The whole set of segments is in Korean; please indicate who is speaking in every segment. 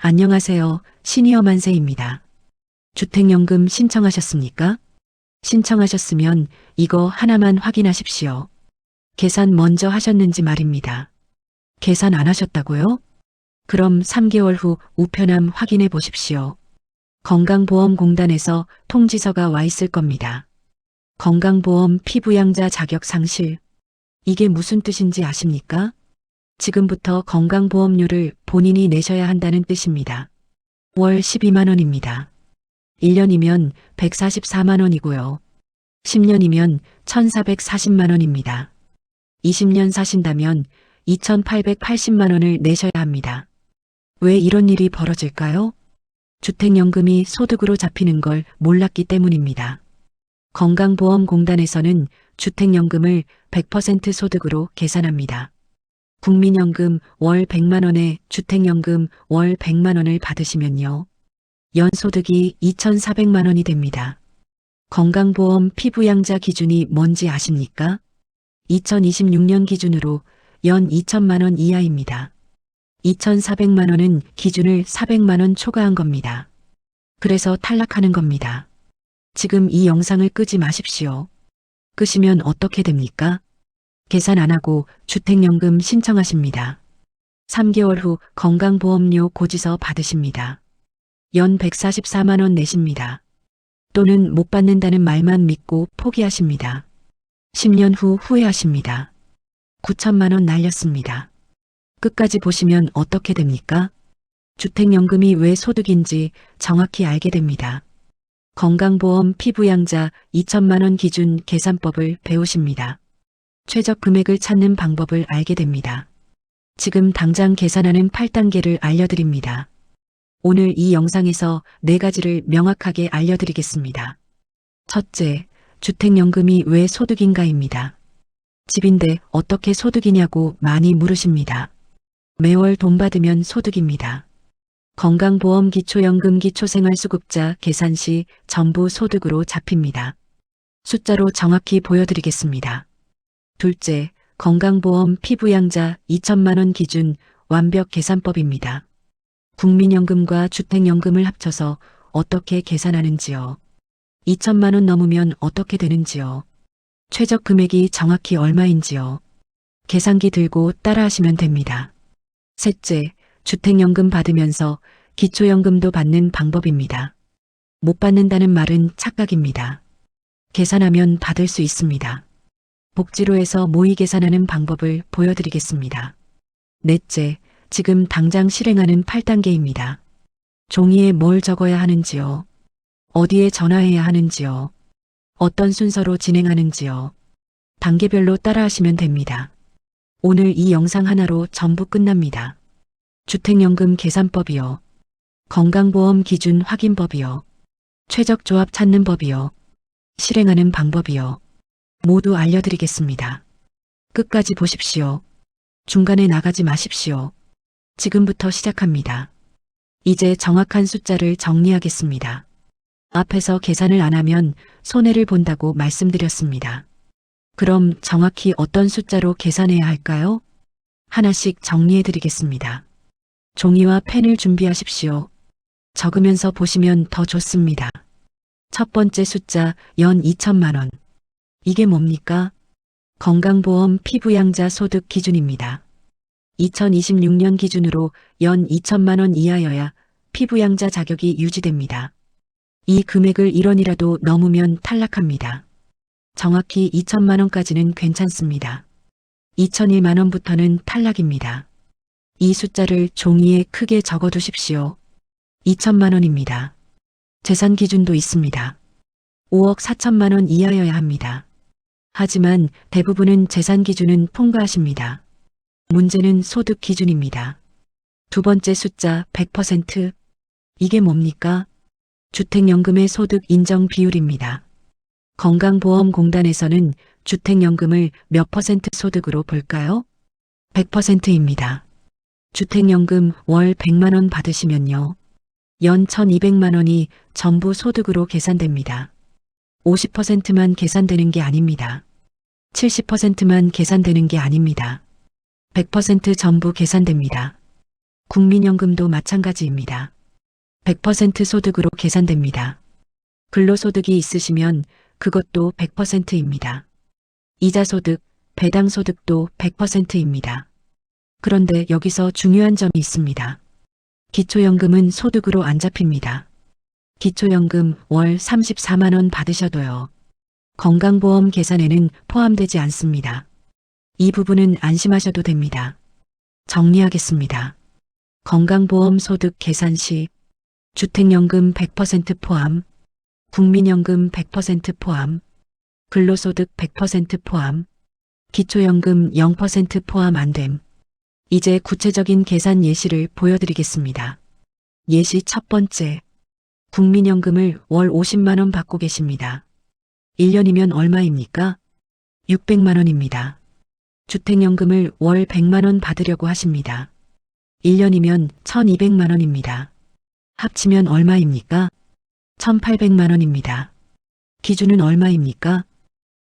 Speaker 1: 안녕하세요. 시니어 만세입니다. 주택연금 신청하셨습니까? 신청하셨으면 이거 하나만 확인하십시오. 계산 먼저 하셨는지 말입니다. 계산 안 하셨다고요? 그럼 3개월 후 우편함 확인해 보십시오. 건강보험공단에서 통지서가 와 있을 겁니다. 건강보험 피부양자 자격 상실. 이게 무슨 뜻인지 아십니까? 지금부터 건강보험료를 본인이 내셔야 한다는 뜻입니다. 월 12만 원입니다. 1년이면 144만 원이고요. 10년이면 1,440만 원입니다. 20년 사신다면 2,880만 원을 내셔야 합니다. 왜 이런 일이 벌어질까요? 주택연금이 소득으로 잡히는 걸 몰랐기 때문입니다. 건강보험공단에서는 주택연금을 100% 소득으로 계산합니다. 국민연금 월 100만 원에 주택연금 월 100만 원을 받으시면요. 연소득이 2,400만 원이 됩니다. 건강보험 피부양자 기준이 뭔지 아십니까? 2026년 기준으로 연 2천만 원 이하입니다. 2,400만 원은 기준을 400만 원 초과한 겁니다. 그래서 탈락하는 겁니다. 지금 이 영상을 끄지 마십시오. 끄시면 어떻게 됩니까? 계산 안 하고 주택연금 신청하십니다. 3개월 후 건강보험료 고지서 받으십니다. 연 144만 원 내십니다. 또는 못 받는다는 말만 믿고 포기하십니다. 10년 후 후회하십니다. 9천만 원 날렸습니다. 끝까지 보시면 어떻게 됩니까? 주택연금이 왜 소득인지 정확히 알게 됩니다. 건강보험 피부양자 2천만 원 기준 계산법을 배우십니다. 최적 금액을 찾는 방법을 알게 됩니다. 지금 당장 계산하는 8단계를 알려드립니다. 오늘 이 영상에서 4가지를 명확하게 알려드리겠습니다. 첫째, 주택연금이 왜 소득인가입니다. 집인데 어떻게 소득이냐고 많이 물으십니다. 매월 돈 받으면 소득입니다. 건강보험 기초연금 기초생활수급자 계산 시 전부 소득으로 잡힙니다. 숫자로 정확히 보여드리겠습니다. 둘째, 건강보험 피부양자 2천만 원 기준 완벽 계산법입니다. 국민연금과 주택연금을 합쳐서 어떻게 계산하는지요? 2천만 원 넘으면 어떻게 되는지요? 최적 금액이 정확히 얼마인지요? 계산기 들고 따라하시면 됩니다. 셋째, 주택연금 받으면서 기초연금도 받는 방법입니다. 못 받는다는 말은 착각입니다. 계산하면 받을 수 있습니다. 복지로에서 모의 계산하는 방법을 보여드리겠습니다. 넷째, 지금 당장 실행하는 8단계입니다. 종이에 뭘 적어야 하는지요? 어디에 전화해야 하는지요? 어떤 순서로 진행하는지요? 단계별로 따라하시면 됩니다. 오늘 이 영상 하나로 전부 끝납니다. 주택연금 계산법이요. 건강보험 기준 확인법이요. 최적 조합 찾는 법이요. 실행하는 방법이요. 모두 알려드리겠습니다. 끝까지 보십시오. 중간에 나가지 마십시오. 지금부터 시작합니다. 이제 정확한 숫자를 정리하겠습니다. 앞에서 계산을 안 하면 손해를 본다고 말씀드렸습니다. 그럼 정확히 어떤 숫자로 계산해야 할까요? 하나씩 정리해 드리겠습니다. 종이와 펜을 준비하십시오. 적으면서 보시면 더 좋습니다. 첫 번째 숫자 연 2천만 원. 이게 뭡니까? 건강보험 피부양자 소득 기준입니다. 2026년 기준으로 연 2천만 원 이하여야 피부양자 자격이 유지됩니다. 이 금액을 1원이라도 넘으면 탈락합니다. 정확히 2천만 원까지는 괜찮습니다. 2,001만 원부터는 탈락입니다. 이 숫자를 종이에 크게 적어두십시오. 2천만 원입니다. 재산 기준도 있습니다. 5억 4천만 원 이하여야 합니다. 하지만 대부분은 재산 기준은 통과하십니다. 문제는 소득 기준입니다. 두 번째 숫자 100%. 이게 뭡니까? 주택연금의 소득 인정 비율입니다. 건강보험공단에서는 주택연금을 몇 퍼센트 소득으로 볼까요? 100%입니다. 주택연금 월 100만 원 받으시면요. 연 1,200만 원이 전부 소득으로 계산됩니다. 50%만 계산되는 게 아닙니다. 70%만 계산되는 게 아닙니다. 100% 전부 계산됩니다. 국민연금도 마찬가지입니다. 100% 소득으로 계산됩니다. 근로소득이 있으시면 그것도 100%입니다. 이자소득, 배당소득도 100%입니다. 그런데 여기서 중요한 점이 있습니다. 기초연금은 소득으로 안 잡힙니다. 기초연금 월 34만 원 받으셔도요. 건강보험 계산에는 포함되지 않습니다. 이 부분은 안심하셔도 됩니다. 정리하겠습니다. 건강보험 소득 계산 시 주택연금 100% 포함, 국민연금 100% 포함, 근로소득 100% 포함, 기초연금 0% 포함 안 됨. 이제 구체적인 계산 예시를 보여드리겠습니다. 예시 첫 번째. 국민연금을 월 50만 원 받고 계십니다. 1년이면 얼마입니까? 600만 원입니다. 주택연금을 월 100만 원 받으려고 하십니다. 1년이면 1200만 원입니다. 합치면 얼마입니까? 1800만 원입니다. 기준은 얼마입니까?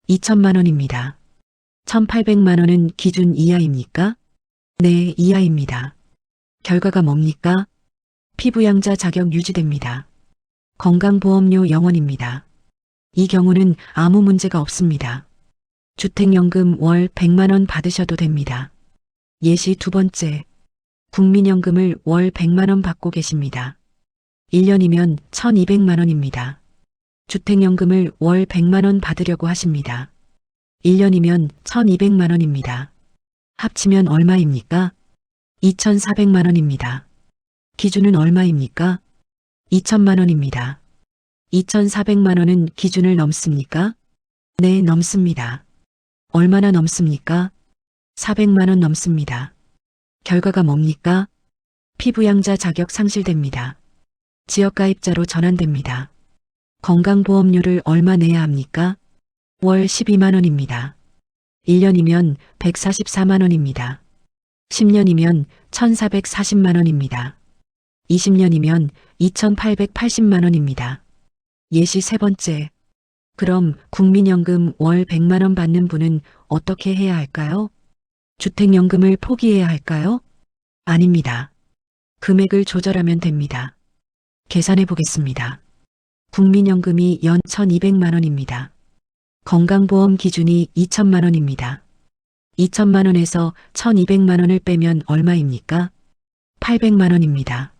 Speaker 1: 2000만 원입니다. 1800만 원은 기준 이하입니까? 네, 이하입니다. 결과가 뭡니까? 피부양자 자격 유지됩니다. 건강보험료 0원입니다. 이 경우는 아무 문제가 없습니다. 주택연금 월 100만 원 받으셔도 됩니다. 예시 두 번째. 국민연금을 월 100만 원 받고 계십니다. 1년이면 1200만 원입니다. 주택연금을 월 100만 원 받으려고 하십니다. 1년이면 1200만 원입니다. 합치면 얼마입니까? 2400만 원입니다. 기준은 얼마입니까? 2000만 원입니다. 2400만 원은 기준을 넘습니까? 네, 넘습니다. 얼마나 넘습니까? 400만 원 넘습니다. 결과가 뭡니까? 피부양자 자격 상실됩니다. 지역가입자로 전환됩니다. 건강보험료를 얼마 내야 합니까? 월 12만 원입니다. 1년이면 144만 원입니다. 10년이면 1440만 원입니다. 20년이면 2880만 원입니다. 예시 세 번째. 그럼 국민연금 월 100만 원 받는 분은 어떻게 해야 할까요? 주택연금을 포기해야 할까요? 아닙니다. 금액을 조절하면 됩니다. 계산해 보겠습니다. 국민연금이 연 1200만 원입니다. 건강보험 기준이 2000만 원입니다. 2000만 원에서 1200만 원을 빼면 얼마입니까? 800만 원입니다.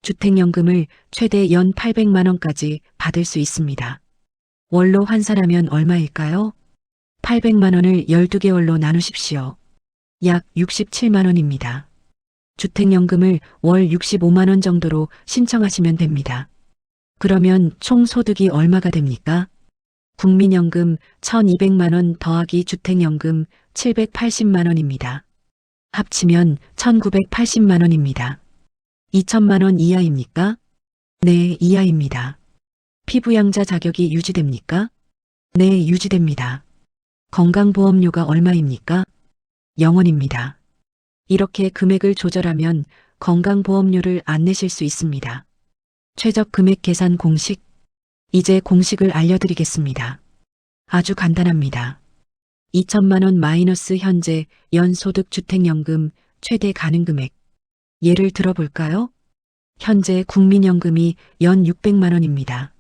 Speaker 1: 주택연금을 최대 연 800만 원까지 받을 수 있습니다. 월로 환산하면 얼마일까요? 800만 원을 12개월로 나누십시오. 약 67만 원입니다. 주택연금을 월 65만 원 정도로 신청하시면 됩니다. 그러면 총 소득이 얼마가 됩니까? 국민연금 1200만 원 더하기 주택연금 780만 원입니다. 합치면 1980만 원입니다. 2000만 원 이하입니까? 네, 이하입니다. 피부양자 자격이 유지됩니까? 네, 유지됩니다. 건강보험료가 얼마입니까? 0원입니다. 이렇게 금액을 조절하면 건강보험료를 안 내실 수 있습니다. 최적 금액 계산 공식. 이제 공식을 알려드리겠습니다. 아주 간단합니다. 2000만 원 마이너스 현재 연소득 주택연금 최대 가능 금액. 예를 들어볼까요? 현재 국민연금이 연 600만 원입니다.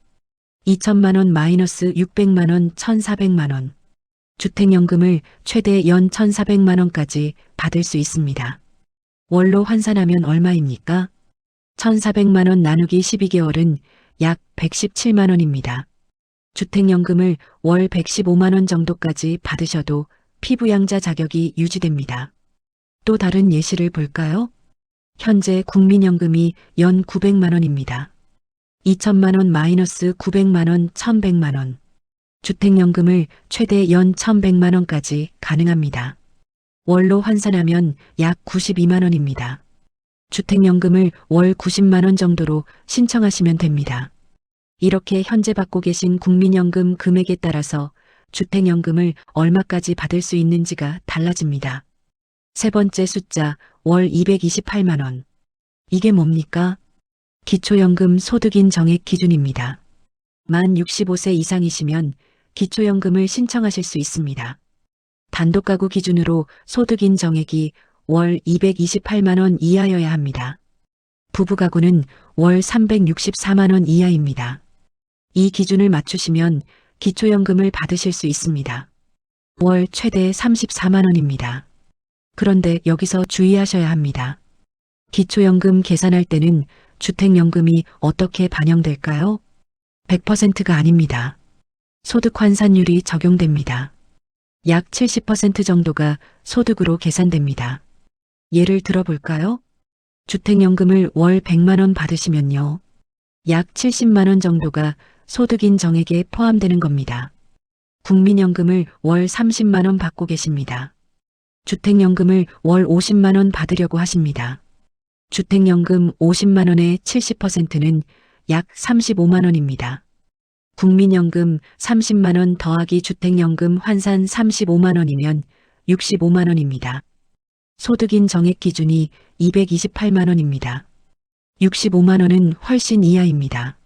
Speaker 1: 2000만 원 마이너스 600만 원 1400만 원. 주택연금을 최대 연 1400만 원까지 받을 수 있습니다. 월로 환산하면 얼마입니까? 1400만 원 나누기 12개월은 약 117만 원입니다. 주택연금을 월 115만 원 정도까지 받으셔도 피부양자 자격이 유지됩니다. 또 다른 예시를 볼까요? 현재 국민연금이 연 900만 원입니다. 2000만 원 마이너스 900만 원 1100만 원. 주택연금을 최대 연 1100만 원까지 가능합니다. 월로 환산하면 약 92만 원입니다. 주택연금을 월 90만 원 정도로 신청하시면 됩니다. 이렇게 현재 받고 계신 국민연금 금액에 따라서 주택연금을 얼마까지 받을 수 있는지가 달라집니다. 세 번째 숫자 월 228만 원. 이게 뭡니까? 기초연금 소득인 정액 기준입니다. 만 65세 이상이시면 기초연금을 신청하실 수 있습니다. 단독가구 기준으로 소득인 정액이 월 228만 원 이하여야 합니다. 부부가구는 월 364만 원 이하입니다. 이 기준을 맞추시면 기초연금을 받으실 수 있습니다. 월 최대 34만 원입니다. 그런데 여기서 주의하셔야 합니다. 기초연금 계산할 때는 주택연금이 어떻게 반영될까요? 100%가 아닙니다. 소득 환산율이 적용됩니다. 약 70% 정도가 소득으로 계산됩니다. 예를 들어볼까요? 주택연금을 월 100만 원 받으시면요. 약 70만 원 정도가 소득인 정액에 포함되는 겁니다. 국민연금을 월 30만 원 받고 계십니다. 주택연금을 월 50만 원 받으려고 하십니다. 주택연금 50만 원의 70%는 약 35만 원입니다. 국민연금 30만 원 더하기 주택연금 환산 35만 원이면 65만 원입니다. 소득인 정액 기준이 228만 원입니다. 65만 원은 훨씬 이하입니다.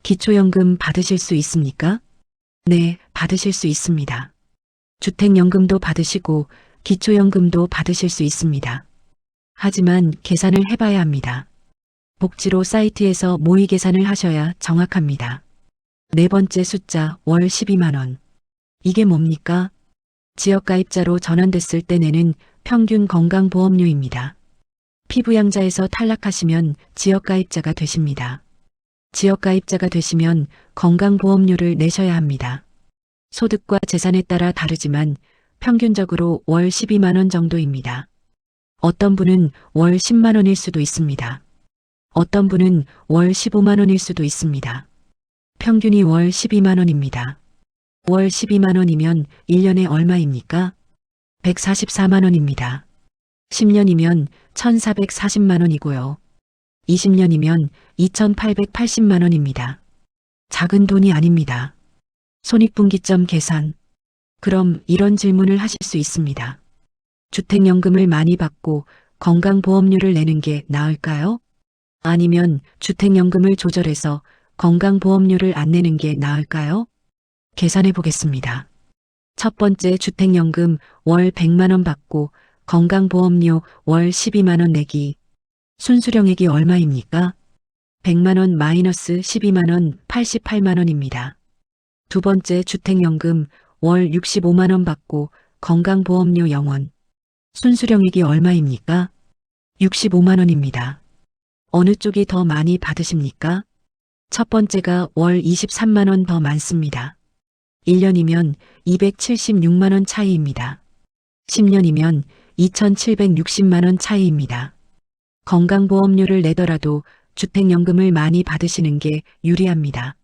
Speaker 1: 기초연금 받으실 수 있습니까? 네, 받으실 수 있습니다. 주택연금도 받으시고 기초연금도 받으실 수 있습니다. 하지만 계산을 해봐야 합니다. 복지로 사이트에서 모의 계산을 하셔야 정확합니다. 네 번째 숫자 월 12만 원. 이게 뭡니까? 지역가입자로 전환됐을 때 내는 평균 건강보험료입니다. 피부양자에서 탈락하시면 지역가입자가 되십니다. 지역가입자가 되시면 건강보험료를 내셔야 합니다. 소득과 재산에 따라 다르지만 평균적으로 월 12만 원 정도입니다. 어떤 분은 월 10만 원일 수도 있습니다. 어떤 분은 월 15만 원일 수도 있습니다. 평균이 월 12만 원입니다. 월 12만 원이면 1년에 얼마입니까? 144만 원입니다. 10년이면 1,440만 원이고요. 20년이면 2,880만 원입니다. 작은 돈이 아닙니다. 손익분기점 계산. 그럼 이런 질문을 하실 수 있습니다. 주택연금을 많이 받고 건강보험료를 내는 게 나을까요? 아니면 주택연금을 조절해서 건강보험료를 안 내는 게 나을까요? 계산해 보겠습니다. 첫 번째 주택연금 월 100만 원 받고 건강보험료 월 12만 원 내기. 순수령액이 얼마입니까? 100만 원 마이너스 12만 원 88만 원입니다. 두 번째 주택연금 월 65만 원 받고 건강보험료 0원. 순수령액이 얼마입니까? 65만 원입니다. 어느 쪽이 더 많이 받으십니까? 첫 번째가 월 23만 원 더 많습니다. 1년이면 276만 원 차이입니다. 10년이면 2,760만 원 차이입니다. 건강보험료를 내더라도 주택연금을 많이 받으시는 게 유리합니다.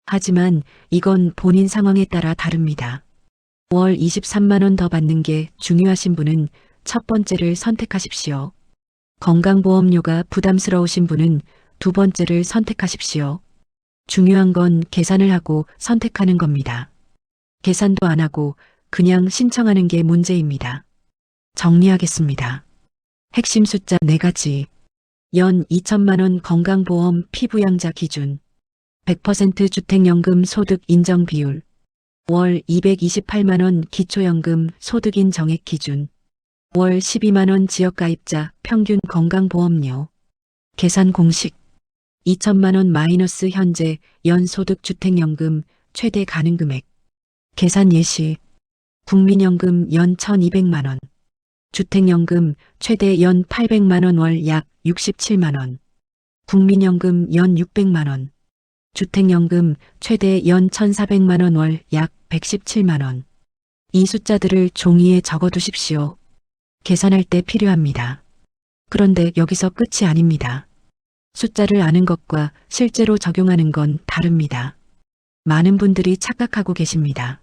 Speaker 1: 하지만 이건 본인 상황에 따라 다릅니다. 월 23만 원 더 받는 게 중요하신 분은 첫 번째를 선택하십시오. 건강보험료가 부담스러우신 분은 두 번째를 선택하십시오. 중요한 건 계산을 하고 선택하는 겁니다. 계산도 안 하고 그냥 신청하는 게 문제입니다. 정리하겠습니다. 핵심 숫자 4가지. 연 2천만 원 건강보험 피부양자 기준. 100% 주택연금 소득 인정 비율. 월 228만 원 기초연금 소득인 정액 기준. 월 12만 원 지역가입자 평균 건강보험료. 계산 공식. 2천만 원 마이너스 현재 연소득 주택연금 최대 가능 금액. 계산 예시. 국민연금 연 1,200만 원. 주택연금 최대 연 800만 원 월 약 67만 원. 국민연금 연 600만 원. 주택연금 최대 연 1,400만 원 월 약 117만 원. 이 숫자들을 종이에 적어 두십시오. 계산할 때 필요합니다. 그런데 여기서 끝이 아닙니다. 숫자를 아는 것과 실제로 적용하는 건 다릅니다. 많은 분들이 착각하고 계십니다.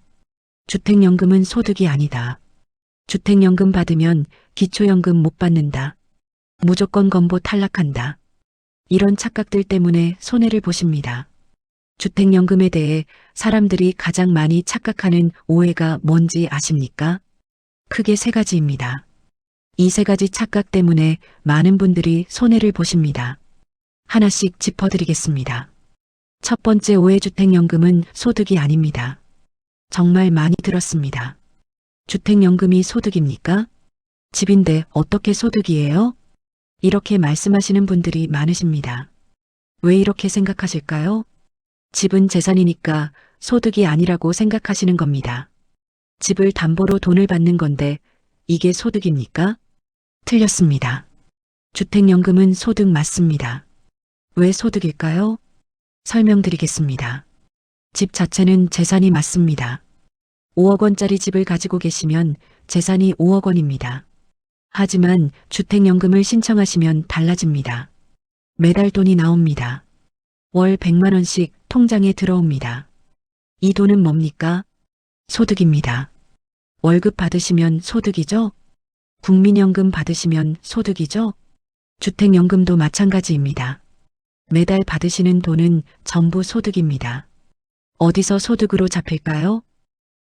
Speaker 1: 주택연금은 소득이 아니다. 주택연금 받으면 기초연금 못 받는다. 무조건 건보 탈락한다. 이런 착각들 때문에 손해를 보십니다. 주택연금에 대해 사람들이 가장 많이 착각하는 오해가 뭔지 아십니까? 크게 3가지입니다. 이 3가지 착각 때문에 많은 분들이 손해를 보십니다. 하나씩 짚어드리겠습니다. 첫 번째 오해 주택연금은 소득이 아닙니다. 정말 많이 들었습니다. 주택연금이 소득입니까? 집인데 어떻게 소득이에요? 이렇게 말씀하시는 분들이 많으십니다. 왜 이렇게 생각하실까요? 집은 재산이니까 소득이 아니라고 생각하시는 겁니다. 집을 담보로 돈을 받는 건데 이게 소득입니까? 틀렸습니다. 주택연금은 소득 맞습니다. 왜 소득일까요? 설명드리겠습니다. 집 자체는 재산이 맞습니다. 5억 원짜리 집을 가지고 계시면 재산이 5억 원입니다. 하지만 주택연금을 신청하시면 달라집니다. 매달 돈이 나옵니다. 월 100만 원씩 통장에 들어옵니다. 이 돈은 뭡니까? 소득입니다. 월급 받으시면 소득이죠? 국민연금 받으시면 소득이죠? 주택연금도 마찬가지입니다. 매달 받으시는 돈은 전부 소득입니다. 어디서 소득으로 잡힐까요?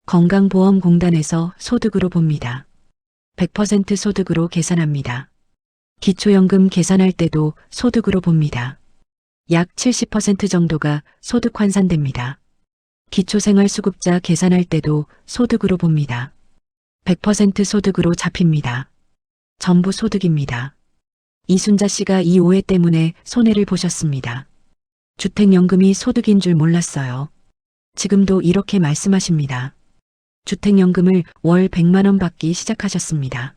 Speaker 1: 건강보험공단에서 소득으로 봅니다. 100% 소득으로 계산합니다. 기초연금 계산할 때도 소득으로 봅니다. 약 70% 정도가 소득 환산됩니다. 기초생활수급자 계산할 때도 소득으로 봅니다. 100% 소득으로 잡힙니다. 전부 소득입니다. 이순자 씨가 이 오해 때문에 손해를 보셨습니다. 주택연금이 소득인 줄 몰랐어요. 지금도 이렇게 말씀하십니다. 주택연금을 월 100만 원 받기 시작하셨습니다.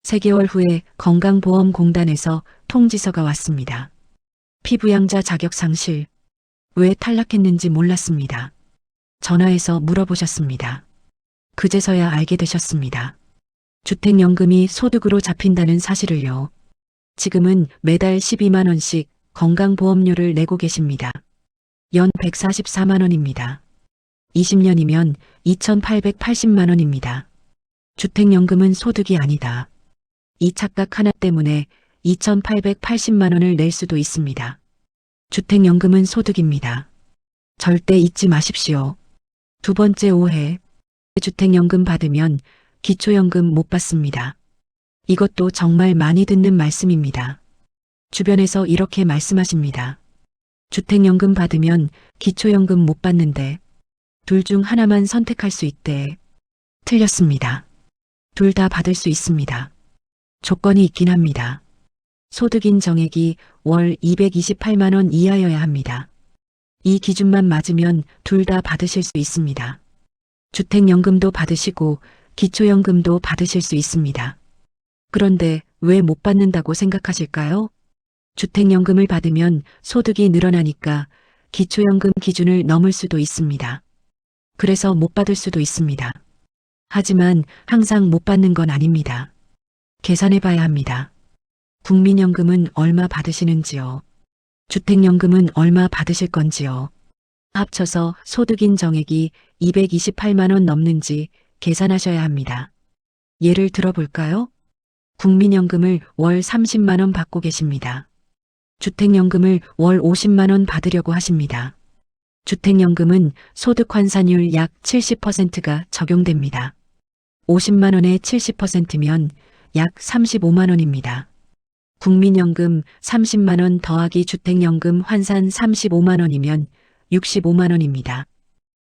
Speaker 1: 3개월 후에 건강보험공단에서 통지서가 왔습니다. 피부양자 자격 상실. 왜 탈락했는지 몰랐습니다. 전화해서 물어보셨습니다. 그제서야 알게 되셨습니다. 주택연금이 소득으로 잡힌다는 사실을요. 지금은 매달 12만 원씩 건강보험료를 내고 계십니다. 연 144만 원입니다. 20년이면 2,880만 원입니다. 주택연금은 소득이 아니다. 이 착각 하나 때문에 2,880만 원을 낼 수도 있습니다. 주택연금은 소득입니다. 절대 잊지 마십시오. 두 번째 오해. 주택연금 받으면 기초연금 못 받습니다. 이것도 정말 많이 듣는 말씀입니다. 주변에서 이렇게 말씀하십니다. 주택연금 받으면 기초연금 못 받는데 둘 중 하나만 선택할 수 있대. 틀렸습니다. 둘 다 받을 수 있습니다. 조건이 있긴 합니다. 소득인 정액이 월 228만 원 이하여야 합니다. 이 기준만 맞으면 둘 다 받으실 수 있습니다. 주택연금도 받으시고 기초연금도 받으실 수 있습니다. 그런데 왜 못 받는다고 생각하실까요? 주택연금을 받으면 소득이 늘어나니까 기초연금 기준을 넘을 수도 있습니다. 그래서 못 받을 수도 있습니다. 하지만 항상 못 받는 건 아닙니다. 계산해 봐야 합니다. 국민연금은 얼마 받으시는지요? 주택연금은 얼마 받으실 건지요? 합쳐서 소득인 정액이 228만 원 넘는지 계산하셔야 합니다. 예를 들어볼까요? 국민연금을 월 30만 원 받고 계십니다. 주택연금을 월 50만 원 받으려고 하십니다. 주택연금은 소득 환산율 약 70%가 적용됩니다. 50만 원에 70%면 약 35만 원입니다. 국민연금 30만 원 더하기 주택연금 환산 35만 원이면 65만 원입니다.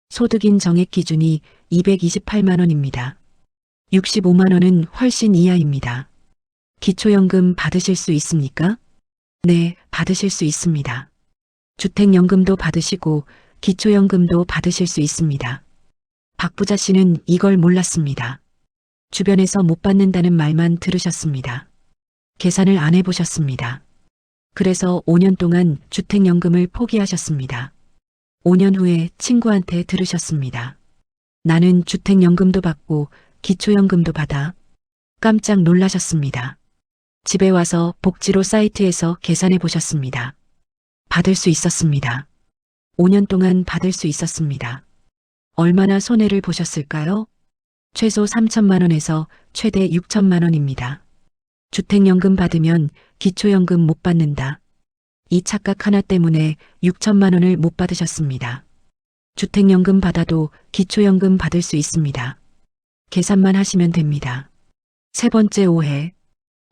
Speaker 1: 소득인 정액 기준이 228만 원입니다. 65만 원은 훨씬 이하입니다. 기초연금 받으실 수 있습니까? 네, 받으실 수 있습니다. 주택연금도 받으시고 기초연금도 받으실 수 있습니다. 박부자 씨는 이걸 몰랐습니다. 주변에서 못 받는다는 말만 들으셨습니다. 계산을 안 해보셨습니다. 그래서 5년 동안 주택연금을 포기하셨습니다. 5년 후에 친구한테 들으셨습니다. 나는 주택연금도 받고 기초연금도 받아. 깜짝 놀라셨습니다. 집에 와서 복지로 사이트에서 계산해 보셨습니다. 받을 수 있었습니다. 5년 동안 받을 수 있었습니다. 얼마나 손해를 보셨을까요? 최소 3천만 원에서 최대 6천만 원입니다. 주택연금 받으면 기초연금 못 받는다. 이 착각 하나 때문에 6천만 원을 못 받으셨습니다. 주택연금 받아도 기초연금 받을 수 있습니다. 계산만 하시면 됩니다. 세 번째 오해.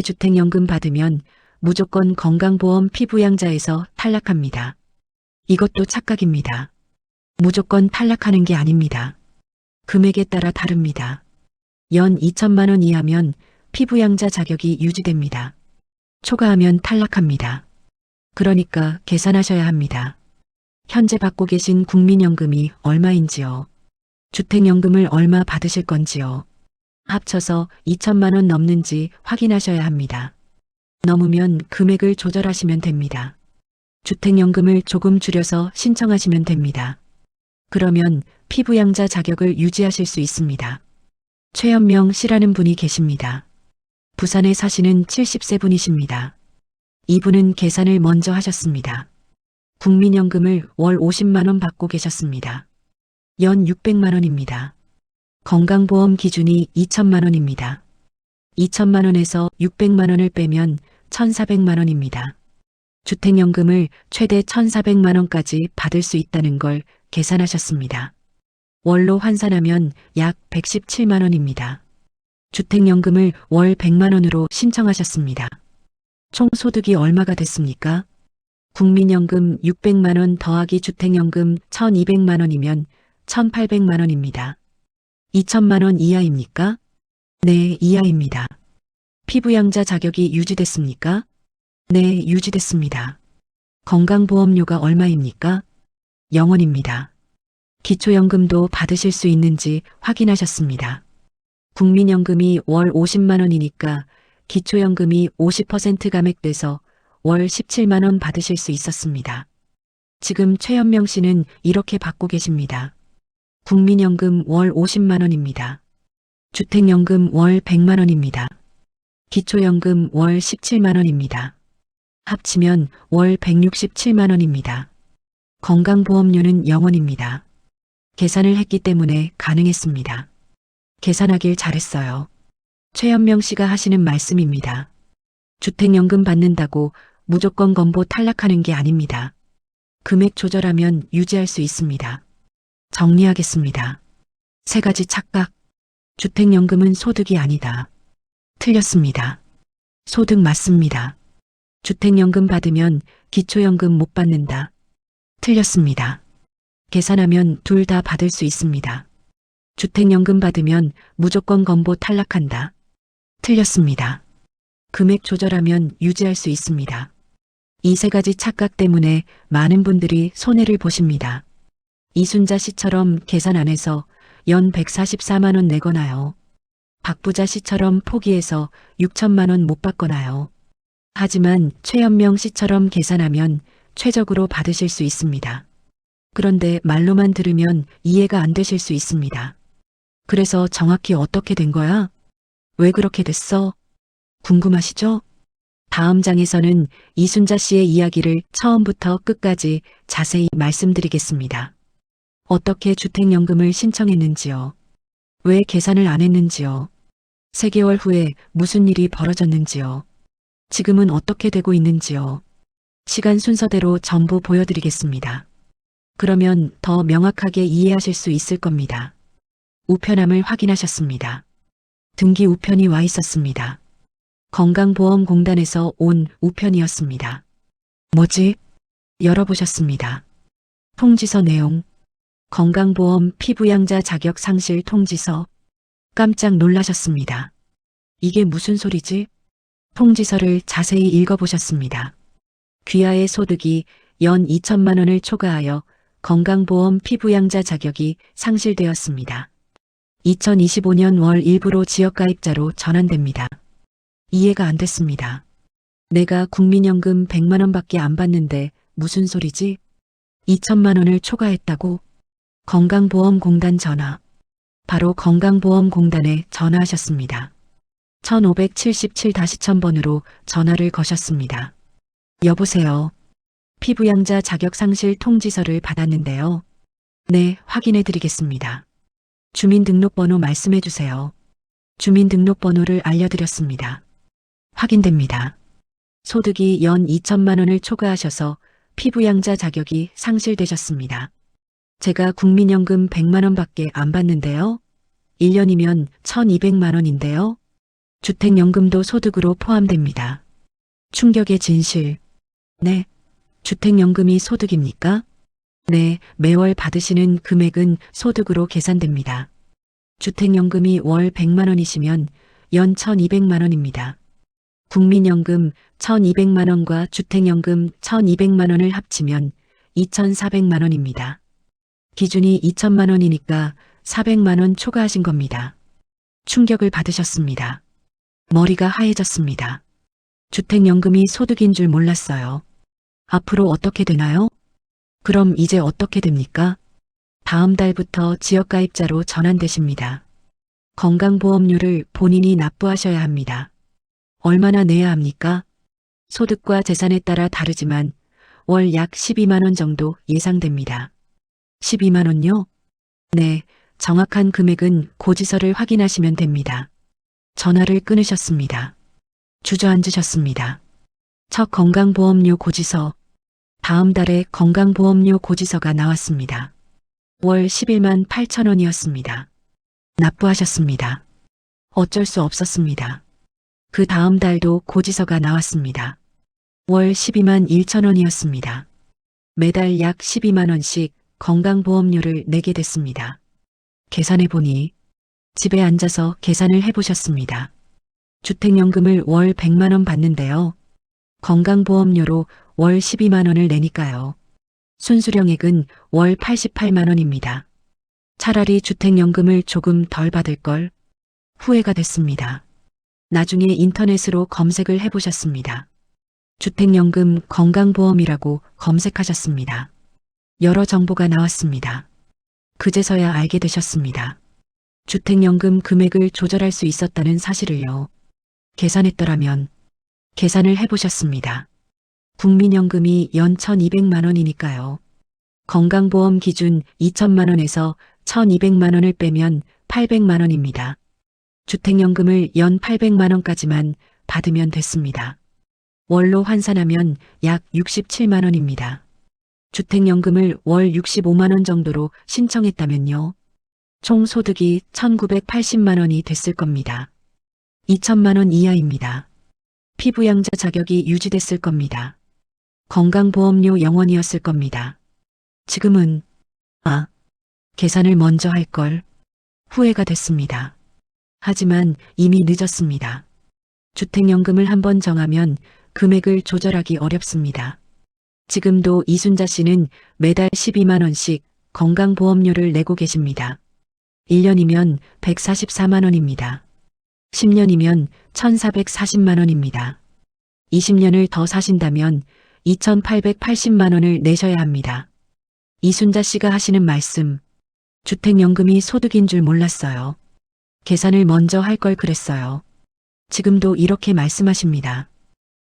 Speaker 1: 주택연금 받으면 무조건 건강보험 피부양자에서 탈락합니다. 이것도 착각입니다. 무조건 탈락하는 게 아닙니다. 금액에 따라 다릅니다. 연 2천만 원 이하면 피부양자 자격이 유지됩니다. 초과하면 탈락합니다. 그러니까 계산하셔야 합니다. 현재 받고 계신 국민연금이 얼마인지요? 주택연금을 얼마 받으실 건지요? 합쳐서 2천만 원 넘는지 확인하셔야 합니다. 넘으면 금액을 조절하시면 됩니다. 주택연금을 조금 줄여서 신청하시면 됩니다. 그러면 피부양자 자격을 유지하실 수 있습니다. 최현명 씨라는 분이 계십니다. 부산에 사시는 70세 분이십니다. 이분은 계산을 먼저 하셨습니다. 국민연금을 월 50만 원 받고 계셨습니다. 연 600만 원입니다. 건강보험 기준이 2천만 원입니다. 2천만 원에서 600만 원을 빼면 1,400만 원입니다. 주택연금을 최대 1,400만 원까지 받을 수 있다는 걸 계산하셨습니다. 월로 환산하면 약 117만 원입니다. 주택연금을 월 100만 원으로 신청하셨습니다. 총 소득이 얼마가 됐습니까? 국민연금 600만 원 더하기 주택연금 1,200만 원이면 1,800만 원입니다. 2천만 원 이하입니까? 네, 이하입니다. 피부양자 자격이 유지됐습니까? 네, 유지됐습니다. 건강보험료가 얼마입니까? 0원입니다. 기초연금도 받으실 수 있는지 확인하셨습니다. 국민연금이 월 50만 원이니까 기초연금이 50% 감액돼서 월 17만 원 받으실 수 있었습니다. 지금 최현명 씨는 이렇게 받고 계십니다. 국민연금 월 50만 원입니다. 주택연금 월 100만 원입니다. 기초연금 월 17만 원입니다. 합치면 월 167만 원입니다. 건강보험료는 0원입니다. 계산을 했기 때문에 가능했습니다. 계산하길 잘했어요. 최현명 씨가 하시는 말씀입니다. 주택연금 받는다고 무조건 건보 탈락하는 게 아닙니다. 금액 조절하면 유지할 수 있습니다. 정리하겠습니다. 3가지 착각. 주택연금은 소득이 아니다. 틀렸습니다. 소득 맞습니다. 주택연금 받으면 기초연금 못 받는다. 틀렸습니다. 계산하면 둘 다 받을 수 있습니다. 주택연금 받으면 무조건 건보 탈락한다. 틀렸습니다. 금액 조절하면 유지할 수 있습니다. 이 3가지 착각 때문에 많은 분들이 손해를 보십니다. 이순자 씨처럼 계산 안 해서 연 144만 원 내거나요. 박부자 씨처럼 포기해서 6천만 원 못 받거나요. 하지만 최현명 씨처럼 계산하면 최적으로 받으실 수 있습니다. 그런데 말로만 들으면 이해가 안 되실 수 있습니다. 그래서 정확히 어떻게 된 거야? 왜 그렇게 됐어? 궁금하시죠? 다음 장에서는 이순자 씨의 이야기를 처음부터 끝까지 자세히 말씀드리겠습니다. 어떻게 주택연금을 신청했는지요? 왜 계산을 안 했는지요? 3개월 후에 무슨 일이 벌어졌는지요? 지금은 어떻게 되고 있는지요? 시간 순서대로 전부 보여드리겠습니다. 그러면 더 명확하게 이해하실 수 있을 겁니다. 우편함을 확인하셨습니다. 등기 우편이 와 있었습니다. 건강보험공단에서 온 우편이었습니다. 뭐지? 열어보셨습니다. 통지서 내용. 건강보험 피부양자 자격 상실 통지서. 깜짝 놀라셨습니다. 이게 무슨 소리지? 통지서를 자세히 읽어보셨습니다. 귀하의 소득이 연 2천만 원을 초과하여 건강보험 피부양자 자격이 상실되었습니다. 2025년 월 1부로 지역가입자로 전환됩니다. 이해가 안 됐습니다. 내가 국민연금 100만 원밖에 안 받는데 무슨 소리지? 2천만 원을 초과했다고? 건강보험공단 전화. 바로 건강보험공단에 전화하셨습니다. 1577-1000번으로 전화를 거셨습니다. 여보세요. 피부양자 자격 상실 통지서를 받았는데요. 네, 확인해 드리겠습니다. 주민등록번호 말씀해 주세요. 주민등록번호를 알려드렸습니다. 확인됩니다. 소득이 연 2천만 원을 초과하셔서 피부양자 자격이 상실되셨습니다. 제가 국민연금 100만 원밖에 안 받는데요. 1년이면 1,200만 원인데요. 주택연금도 소득으로 포함됩니다. 충격의 진실. 네. 주택연금이 소득입니까? 네, 매월 받으시는 금액은 소득으로 계산됩니다. 주택연금이 월 100만 원이시면 연 1,200만 원입니다. 국민연금 1,200만 원과 주택연금 1,200만 원을 합치면 2,400만 원입니다. 기준이 2천만 원이니까 400만 원 초과하신 겁니다. 충격을 받으셨습니다. 머리가 하얘졌습니다. 주택연금이 소득인 줄 몰랐어요. 앞으로 어떻게 되나요? 그럼 이제 어떻게 됩니까? 다음 달부터 지역가입자로 전환되십니다. 건강보험료를 본인이 납부하셔야 합니다. 얼마나 내야 합니까? 소득과 재산에 따라 다르지만 월 약 12만 원 정도 예상됩니다. 12만 원요? 네, 정확한 금액은 고지서를 확인하시면 됩니다. 전화를 끊으셨습니다. 주저앉으셨습니다. 첫 건강보험료 고지서. 다음 달에 건강보험료 고지서가 나왔습니다. 월 11만 8천 원이었습니다. 납부하셨습니다. 어쩔 수 없었습니다. 그 다음 달도 고지서가 나왔습니다. 월 12만 1천 원이었습니다. 매달 약 12만 원씩 건강보험료를 내게 됐습니다. 계산해보니 집에 앉아서 계산을 해보셨습니다. 주택연금을 월 100만 원 받는데요. 건강보험료로 월 12만 원을 내니까요. 순수령액은 월 88만 원입니다. 차라리 주택연금을 조금 덜 받을 걸. 후회가 됐습니다. 나중에 인터넷으로 검색을 해보셨습니다. 주택연금 건강보험이라고 검색하셨습니다. 여러 정보가 나왔습니다. 그제서야 알게 되셨습니다. 주택연금 금액을 조절할 수 있었다는 사실을요. 계산했더라면 계산을 해보셨습니다. 국민연금이 연 1,200만 원이니까요. 건강보험 기준 2천만 원에서 1,200만 원을 빼면 800만 원입니다. 주택연금을 연 800만 원까지만 받으면 됐습니다. 월로 환산하면 약 67만 원입니다. 주택연금을 월 65만 원 정도로 신청했다면요. 총 소득이 1,980만 원이 됐을 겁니다. 2천만 원 이하입니다. 피부양자 자격이 유지됐을 겁니다. 건강보험료 0원이었을 겁니다. 지금은 계산을 먼저 할 걸. 후회가 됐습니다. 하지만 이미 늦었습니다. 주택연금을 한번 정하면 금액을 조절하기 어렵습니다. 지금도 이순자 씨는 매달 12만 원씩 건강보험료를 내고 계십니다. 1년이면 144만 원입니다. 10년이면 1,440만 원입니다. 20년을 더 사신다면 2,880만 원을 내셔야 합니다. 이순자 씨가 하시는 말씀, 주택연금이 소득인 줄 몰랐어요. 계산을 먼저 할 걸 그랬어요. 지금도 이렇게 말씀하십니다.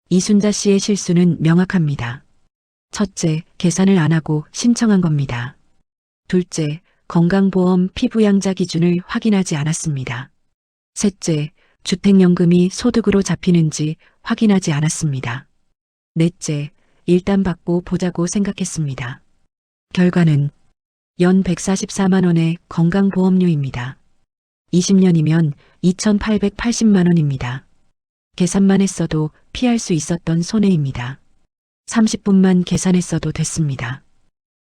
Speaker 1: 이순자 씨의 실수는 명확합니다. 첫째, 계산을 안 하고 신청한 겁니다. 둘째, 건강보험 피부양자 기준을 확인하지 않았습니다. 셋째, 주택연금이 소득으로 잡히는지 확인하지 않았습니다. 넷째, 일단 받고 보자고 생각했습니다. 결과는 연 144만 원의 건강보험료입니다. 20년이면 2,880만 원입니다. 계산만 했어도 피할 수 있었던 손해입니다. 30분만 계산했어도 됐습니다.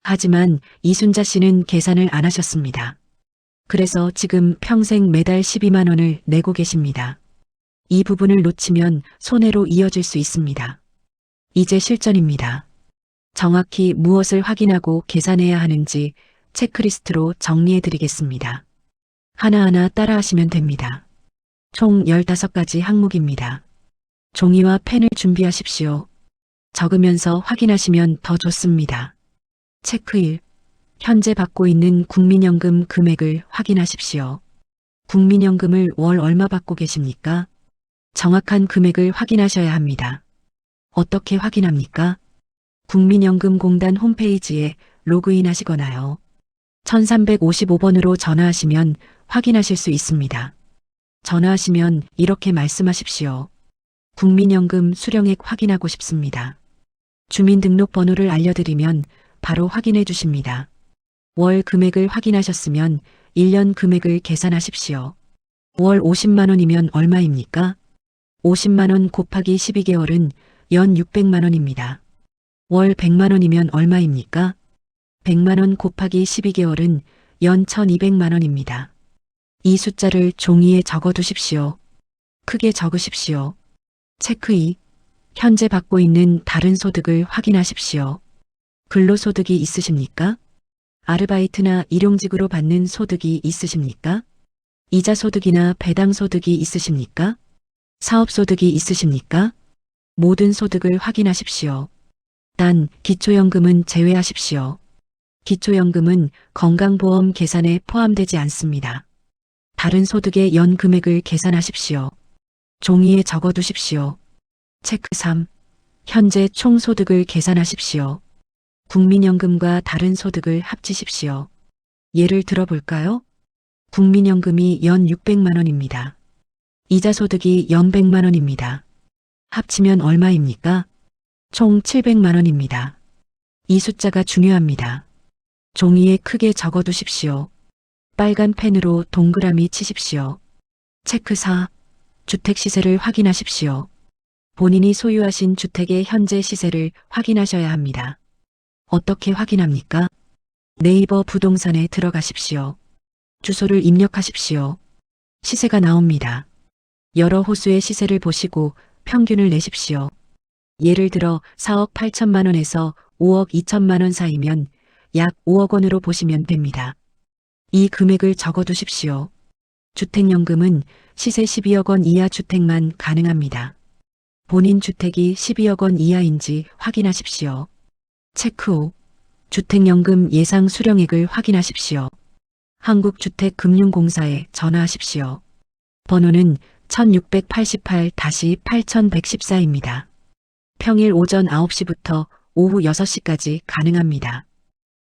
Speaker 1: 하지만 이순자 씨는 계산을 안 하셨습니다. 그래서 지금 평생 매달 12만 원을 내고 계십니다. 이 부분을 놓치면 손해로 이어질 수 있습니다. 이제 실전입니다. 정확히 무엇을 확인하고 계산해야 하는지 체크리스트로 정리해 드리겠습니다. 하나하나 따라하시면 됩니다. 총 15가지 항목입니다. 종이와 펜을 준비하십시오. 적으면서 확인하시면 더 좋습니다. 체크 1. 현재 받고 있는 국민연금 금액을 확인하십시오. 국민연금을 월 얼마 받고 계십니까? 정확한 금액을 확인하셔야 합니다. 어떻게 확인합니까? 국민연금공단 홈페이지에 로그인 하시거나요. 1355번으로 전화하시면 확인하실 수 있습니다. 전화하시면 이렇게 말씀하십시오. 국민연금 수령액 확인하고 싶습니다. 주민등록번호를 알려드리면 바로 확인해 주십니다. 월 금액을 확인하셨으면 1년 금액을 계산하십시오. 월 50만 원이면 얼마입니까? 50만 원 곱하기 12개월은 연 600만 원입니다. 월 100만 원이면 얼마입니까? 100만 원 곱하기 12개월은 연 1,200만 원입니다. 이 숫자를 종이에 적어 두십시오. 크게 적으십시오. 체크 2. 현재 받고 있는 다른 소득을 확인하십시오. 근로소득이 있으십니까? 아르바이트나 일용직으로 받는 소득이 있으십니까? 이자소득이나 배당소득이 있으십니까? 사업소득이 있으십니까? 모든 소득을 확인하십시오. 단, 기초연금은 제외하십시오. 기초연금은 건강보험 계산에 포함되지 않습니다. 다른 소득의 연 금액을 계산하십시오. 종이에 적어두십시오. 체크 3. 현재 총 소득을 계산하십시오. 국민연금과 다른 소득을 합치십시오. 예를 들어볼까요? 국민연금이 연 600만 원입니다. 이자소득이 연 100만 원입니다. 합치면 얼마입니까? 총 700만 원입니다. 이 숫자가 중요합니다. 종이에 크게 적어두십시오. 빨간 펜으로 동그라미 치십시오. 체크 4. 주택 시세를 확인하십시오. 본인이 소유하신 주택의 현재 시세를 확인하셔야 합니다. 어떻게 확인합니까? 네이버 부동산에 들어가십시오. 주소를 입력하십시오. 시세가 나옵니다. 여러 호수의 시세를 보시고 평균을 내십시오. 예를 들어 4억 8천만 원에서 5억 2천만 원 사이면 약 5억 원으로 보시면 됩니다. 이 금액을 적어두십시오. 주택연금은 시세 12억 원 이하 주택만 가능합니다. 본인 주택이 12억 원 이하인지 확인하십시오. 체크 5. 주택연금 예상 수령액을 확인하십시오. 한국주택금융공사에 전화하십시오. 번호는 1688-8114입니다. 평일 오전 9시부터 오후 6시까지 가능합니다.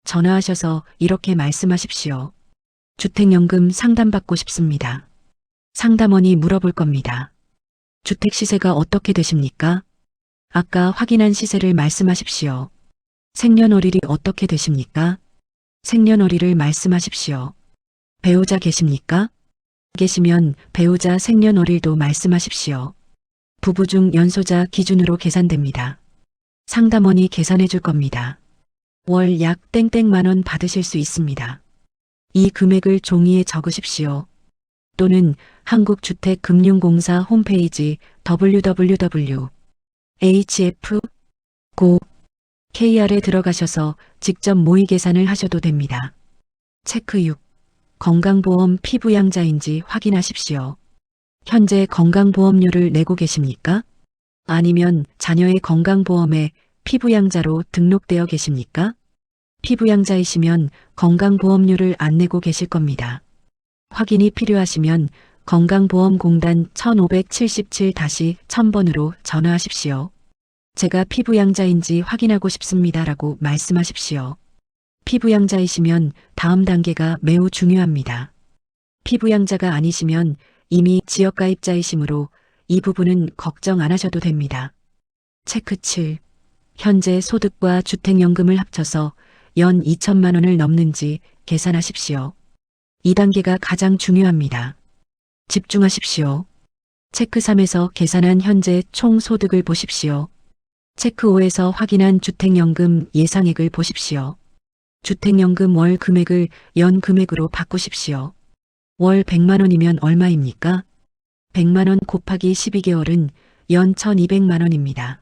Speaker 1: 전화하셔서 이렇게 말씀하십시오. 주택연금 상담받고 싶습니다. 상담원이 물어볼 겁니다. 주택 시세가 어떻게 되십니까? 아까 확인한 시세를 말씀하십시오. 생년월일이 어떻게 되십니까? 생년월일을 말씀하십시오. 배우자 계십니까? 계시면 배우자 생년월일도 말씀하십시오. 부부 중 연소자 기준으로 계산됩니다. 상담원이 계산해 줄 겁니다. 월 약 땡땡만 원 받으실 수 있습니다. 이 금액을 종이에 적으십시오. 또는 한국주택금융공사 홈페이지 www.hf.go.kr에 들어가셔서 직접 모의 계산을 하셔도 됩니다. 체크 6. 건강보험 피부양자인지 확인하십시오. 현재 건강보험료를 내고 계십니까? 아니면 자녀의 건강보험에 피부양자로 등록되어 계십니까? 피부양자이시면 건강보험료를 안 내고 계실 겁니다. 확인이 필요하시면 건강보험공단 1577-1000번으로 전화하십시오. 제가 피부양자인지 확인하고 싶습니다라고 말씀하십시오. 피부양자이시면 다음 단계가 매우 중요합니다. 피부양자가 아니시면 이미 지역가입자이시므로 이 부분은 걱정 안 하셔도 됩니다. 체크 7. 현재 소득과 주택연금을 합쳐서 연 2천만 원을 넘는지 계산하십시오. 이 단계가 가장 중요합니다. 집중하십시오. 체크 3에서 계산한 현재 총 소득을 보십시오. 체크 5에서 확인한 주택연금 예상액을 보십시오. 주택연금 월 금액을 연 금액으로 바꾸십시오. 월 100만 원이면 얼마입니까? 100만 원 곱하기 12개월은 연 1200만 원입니다.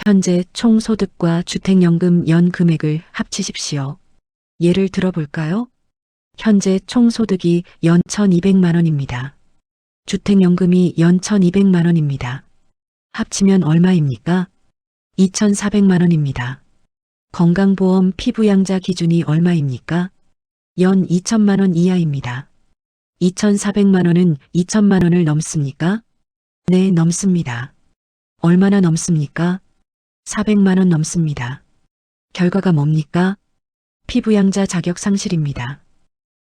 Speaker 1: 현재 총 소득과 주택연금 연 금액을 합치십시오. 예를 들어볼까요? 현재 총 소득이 연 1200만 원입니다. 주택연금이 연 1200만 원입니다. 합치면 얼마입니까? 2400만 원입니다. 건강보험 피부양자 기준이 얼마입니까? 연 2천만 원 이하입니다. 2400만 원은 2천만 원을 넘습니까? 네, 넘습니다. 얼마나 넘습니까? 400만 원 넘습니다. 결과가 뭡니까? 피부양자 자격 상실입니다.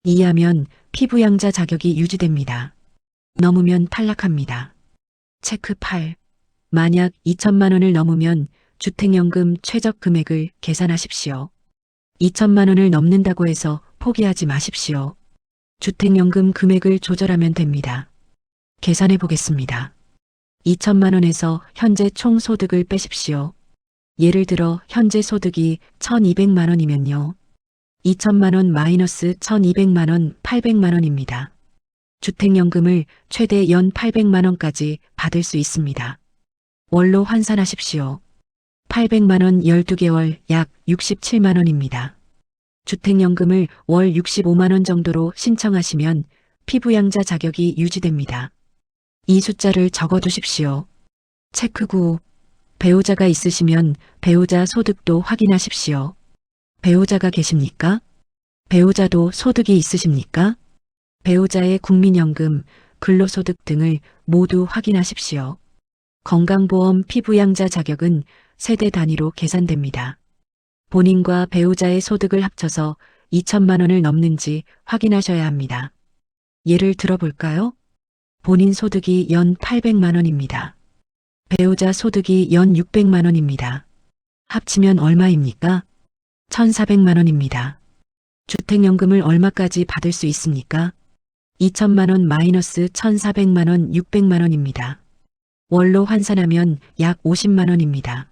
Speaker 1: 이하면 피부양자 자격이 유지됩니다. 넘으면 탈락합니다. 체크 8. 만약 2천만 원을 넘으면 주택연금 최적 금액을 계산하십시오. 2천만 원을 넘는다고 해서 포기하지 마십시오. 주택연금 금액을 조절하면 됩니다. 계산해 보겠습니다. 2천만 원에서 현재 총 소득을 빼십시오. 예를 들어 현재 소득이 1200만 원이면요. 2천만 원 마이너스 1200만 원 800만 원입니다. 주택연금을 최대 연 800만 원까지 받을 수 있습니다. 월로 환산하십시오. 800만 원 12개월 약 67만 원입니다. 주택연금을 월 65만 원 정도로 신청하시면 피부양자 자격이 유지됩니다. 이 숫자를 적어두십시오. 체크 9. 배우자가 있으시면 배우자 소득도 확인하십시오. 배우자가 계십니까? 배우자도 소득이 있으십니까? 배우자의 국민연금, 근로소득 등을 모두 확인하십시오. 건강보험 피부양자 자격은 세대 단위로 계산됩니다. 본인과 배우자의 소득을 합쳐서 2천만 원을 넘는지 확인하셔야 합니다. 예를 들어볼까요? 본인 소득이 연 800만 원입니다. 배우자 소득이 연 600만 원입니다. 합치면 얼마입니까? 1,400만 원입니다. 주택연금을 얼마까지 받을 수 있습니까? 2천만 원 마이너스 1,400만 원 600만 원입니다. 월로 환산하면 약 50만 원입니다.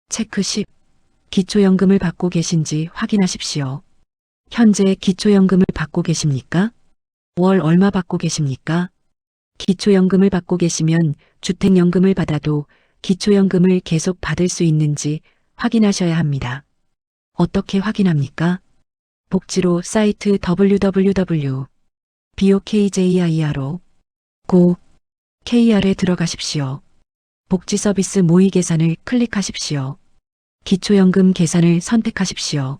Speaker 1: 체크 10. 기초연금을 받고 계신지 확인하십시오. 현재 기초연금을 받고 계십니까? 월 얼마 받고 계십니까? 기초연금을 받고 계시면 주택연금을 받아도 기초연금을 계속 받을 수 있는지 확인하셔야 합니다. 어떻게 확인합니까? 복지로 사이트 www.bokjir로 고 KR에 들어가십시오. 복지서비스 모의 계산을 클릭하십시오. 기초연금 계산을 선택하십시오.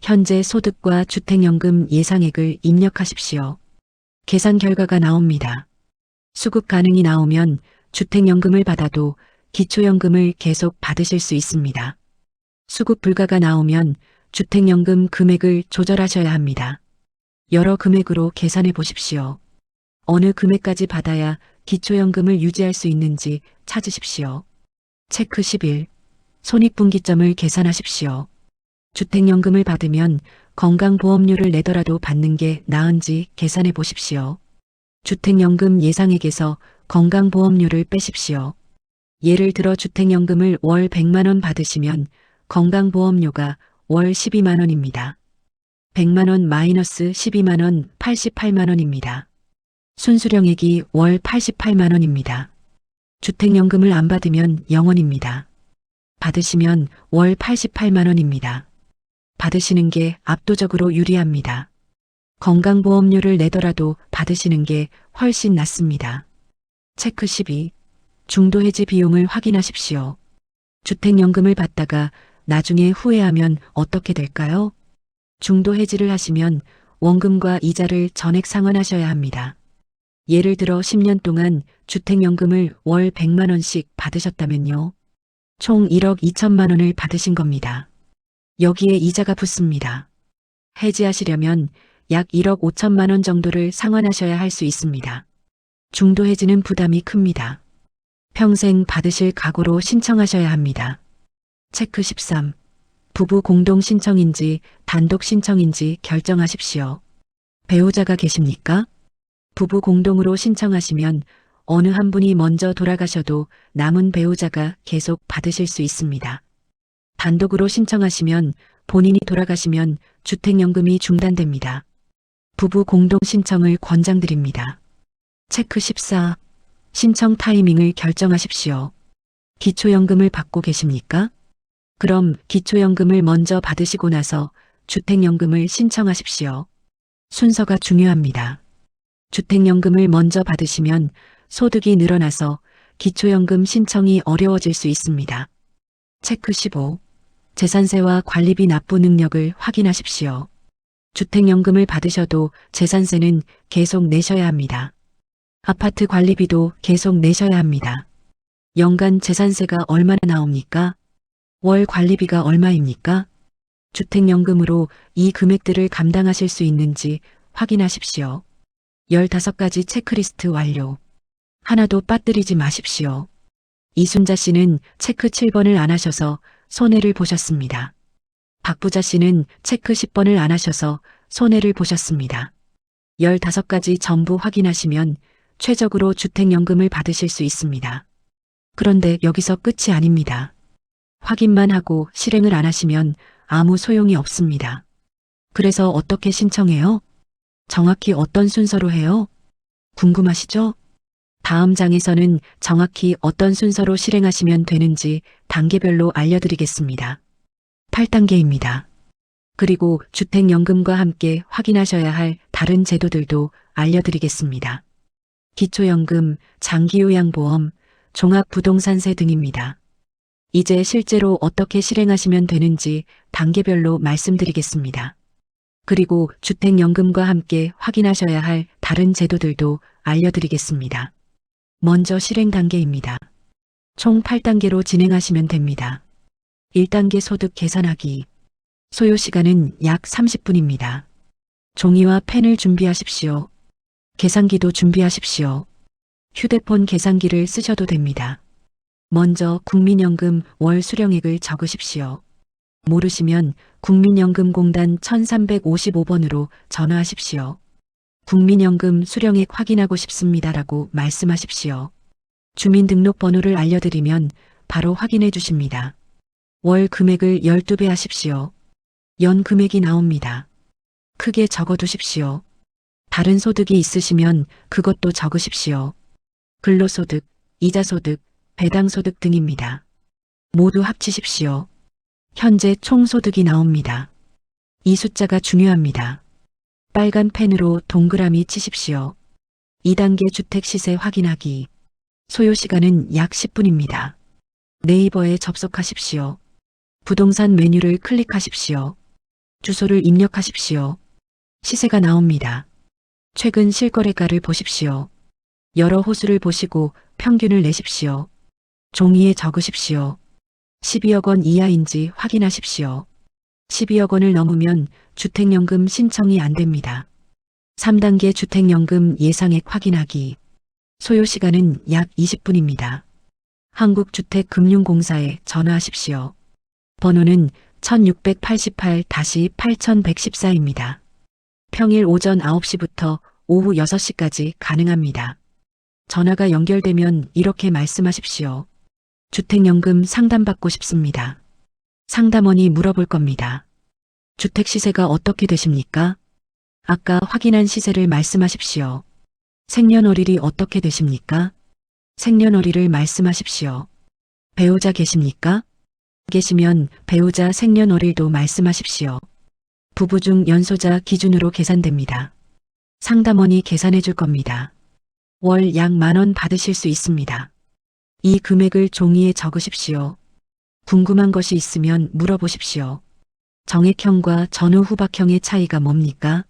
Speaker 1: 현재 소득과 주택연금 예상액을 입력하십시오. 계산 결과가 나옵니다. 수급 가능이 나오면 주택연금을 받아도 기초연금을 계속 받으실 수 있습니다. 수급 불가가 나오면 주택연금 금액을 조절하셔야 합니다. 여러 금액으로 계산해 보십시오. 어느 금액까지 받아야 기초연금을 유지할 수 있는지 찾으십시오. 체크 11. 손익분기점을 계산하십시오. 주택연금을 받으면 건강보험료를 내더라도 받는 게 나은지 계산해 보십시오. 주택연금 예상액에서 건강보험료를 빼십시오. 예를 들어 주택연금을 월 100만 원 받으시면 건강보험료가 월 12만 원입니다. 100만 원 마이너스 12만 원 88만 원입니다. 순수령액이 월 88만 원입니다. 주택연금을 안 받으면 0원입니다. 받으시면 월 88만 원입니다. 받으시는 게 압도적으로 유리합니다. 건강보험료를 내더라도 받으시는 게 훨씬 낫습니다. 체크 12. 중도해지 비용을 확인하십시오. 주택연금을 받다가 나중에 후회하면 어떻게 될까요? 중도해지를 하시면 원금과 이자를 전액 상환하셔야 합니다. 예를 들어 10년 동안 주택연금을 월 100만 원씩 받으셨다면요. 총 1억 2천만 원을 받으신 겁니다. 여기에 이자가 붙습니다. 해지하시려면 약 1억 5천만 원 정도를 상환하셔야 할 수 있습니다. 중도 해지는 부담이 큽니다. 평생 받으실 각오로 신청하셔야 합니다. 체크 13. 부부 공동 신청인지 단독 신청인지 결정하십시오. 배우자가 계십니까? 부부 공동으로 신청하시면 어느 한 분이 먼저 돌아가셔도 남은 배우자가 계속 받으실 수 있습니다. 단독으로 신청하시면 본인이 돌아가시면 주택연금이 중단됩니다. 부부 공동 신청을 권장드립니다. 체크 14. 신청 타이밍을 결정하십시오. 기초연금을 받고 계십니까? 그럼 기초연금을 먼저 받으시고 나서 주택연금을 신청하십시오. 순서가 중요합니다. 주택연금을 먼저 받으시면 소득이 늘어나서 기초연금 신청이 어려워질 수 있습니다. 체크 15. 재산세와 관리비 납부 능력을 확인하십시오. 주택연금을 받으셔도 재산세는 계속 내셔야 합니다. 아파트 관리비도 계속 내셔야 합니다. 연간 재산세가 얼마나 나옵니까? 월 관리비가 얼마입니까? 주택연금으로 이 금액들을 감당하실 수 있는지 확인하십시오. 15가지 체크리스트 완료. 하나도 빠뜨리지 마십시오. 이순자 씨는 체크 7번을 안 하셔서 손해를 보셨습니다. 박부자 씨는 체크 10번을 안 하셔서 손해를 보셨습니다. 15가지 전부 확인하시면 최적으로 주택연금을 받으실 수 있습니다. 그런데 여기서 끝이 아닙니다. 확인만 하고 실행을 안 하시면 아무 소용이 없습니다. 그래서 어떻게 신청해요? 정확히 어떤 순서로 해요? 궁금하시죠? 다음 장에서는 정확히 어떤 순서로 실행하시면 되는지 단계별로 알려드리겠습니다. 8단계입니다. 그리고 주택연금과 함께 확인하셔야 할 다른 제도들도 알려드리겠습니다. 기초연금, 장기요양보험, 종합부동산세 등입니다. 이제 실제로 어떻게 실행하시면 되는지 단계별로 말씀드리겠습니다. 그리고 주택연금과 함께 확인하셔야 할 다른 제도들도 알려드리겠습니다. 먼저 실행 단계입니다. 총 8단계로 진행하시면 됩니다. 1단계 소득 계산하기. 소요 시간은 약 30분입니다. 종이와 펜을 준비하십시오. 계산기도 준비하십시오. 휴대폰 계산기를 쓰셔도 됩니다. 먼저 국민연금 월 수령액을 적으십시오. 모르시면 국민연금공단 1355번으로 전화하십시오. 국민연금 수령액 확인하고 싶습니다라고 말씀하십시오. 주민등록번호를 알려드리면 바로 확인해 주십니다. 월 금액을 12배 하십시오. 연 금액이 나옵니다. 크게 적어두십시오. 다른 소득이 있으시면 그것도 적으십시오. 근로소득, 이자소득, 배당소득 등입니다. 모두 합치십시오. 현재 총소득이 나옵니다. 이 숫자가 중요합니다. 빨간 펜으로 동그라미 치십시오. 2단계 주택 시세 확인하기. 소요 시간은 약 10분입니다. 네이버에 접속하십시오. 부동산 메뉴를 클릭하십시오. 주소를 입력하십시오. 시세가 나옵니다. 최근 실거래가를 보십시오. 여러 호수를 보시고 평균을 내십시오. 종이에 적으십시오. 12억 원 이하인지 확인하십시오. 12억 원을 넘으면 주택연금 신청이 안 됩니다. 3단계 주택연금 예상액 확인하기. 소요 시간은 약 20분입니다. 한국주택금융공사에 전화하십시오. 번호는 1688-8114입니다. 평일 오전 9시부터 오후 6시까지 가능합니다. 전화가 연결되면 이렇게 말씀하십시오. 주택연금 상담받고 싶습니다. 상담원이 물어볼 겁니다. 주택 시세가 어떻게 되십니까? 아까 확인한 시세를 말씀하십시오. 생년월일이 어떻게 되십니까? 생년월일을 말씀하십시오. 배우자 계십니까? 계시면 배우자 생년월일도 말씀하십시오. 부부 중 연소자 기준으로 계산됩니다. 상담원이 계산해 줄 겁니다. 월 약 10,000원 받으실 수 있습니다. 이 금액을 종이에 적으십시오. 궁금한 것이 있으면 물어보십시오. 정액형과 전후 후박형의 차이가 뭡니까?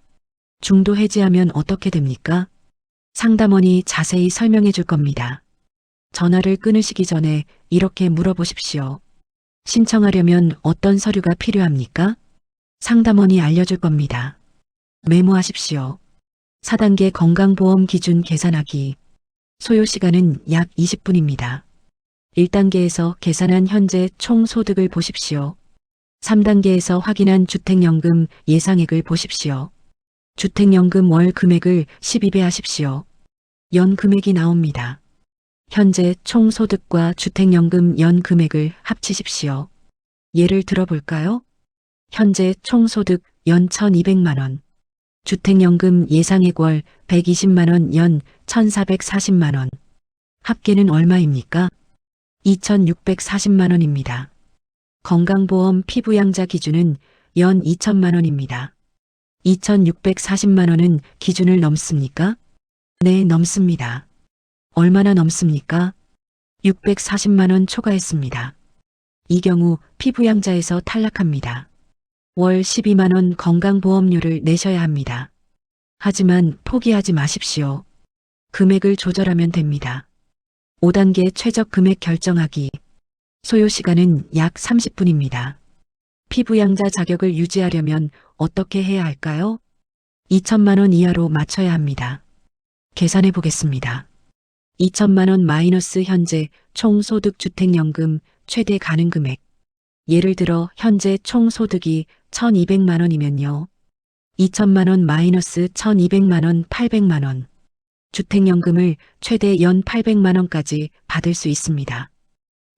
Speaker 1: 중도 해지하면 어떻게 됩니까? 상담원이 자세히 설명해 줄 겁니다. 전화를 끊으시기 전에 이렇게 물어보십시오. 신청하려면 어떤 서류가 필요합니까? 상담원이 알려줄 겁니다. 메모하십시오. 4단계 건강보험 기준 계산하기. 소요 시간은 약 20분입니다. 1단계에서 계산한 현재 총 소득을 보십시오. 3단계에서 확인한 주택연금 예상액을 보십시오. 주택연금 월 금액을 12배 하십시오. 연 금액이 나옵니다. 현재 총 소득과 주택연금 연 금액을 합치십시오. 예를 들어볼까요? 현재 총 소득 연 1,200만 원. 주택연금 예상액 월 120만 원 연 1,440만 원. 합계는 얼마입니까? 2,640만 원입니다. 건강보험 피부양자 기준은 연 2천만 원입니다. 2,640만 원은 기준을 넘습니까? 네, 넘습니다. 얼마나 넘습니까? 640만 원 초과했습니다. 이 경우 피부양자에서 탈락합니다. 월 12만 원 건강보험료를 내셔야 합니다. 하지만 포기하지 마십시오. 금액을 조절하면 됩니다. 5단계 최적 금액 결정하기. 소요 시간은 약 30분입니다. 피부양자 자격을 유지하려면 어떻게 해야 할까요? 2천만 원 이하로 맞춰야 합니다. 계산해 보겠습니다. 2천만 원 마이너스 현재 총소득 주택연금 최대 가능 금액. 예를 들어 현재 총소득이 1,200만 원이면요. 2천만 원 마이너스 1,200만 원 800만 원. 주택연금을 최대 연 800만 원까지 받을 수 있습니다.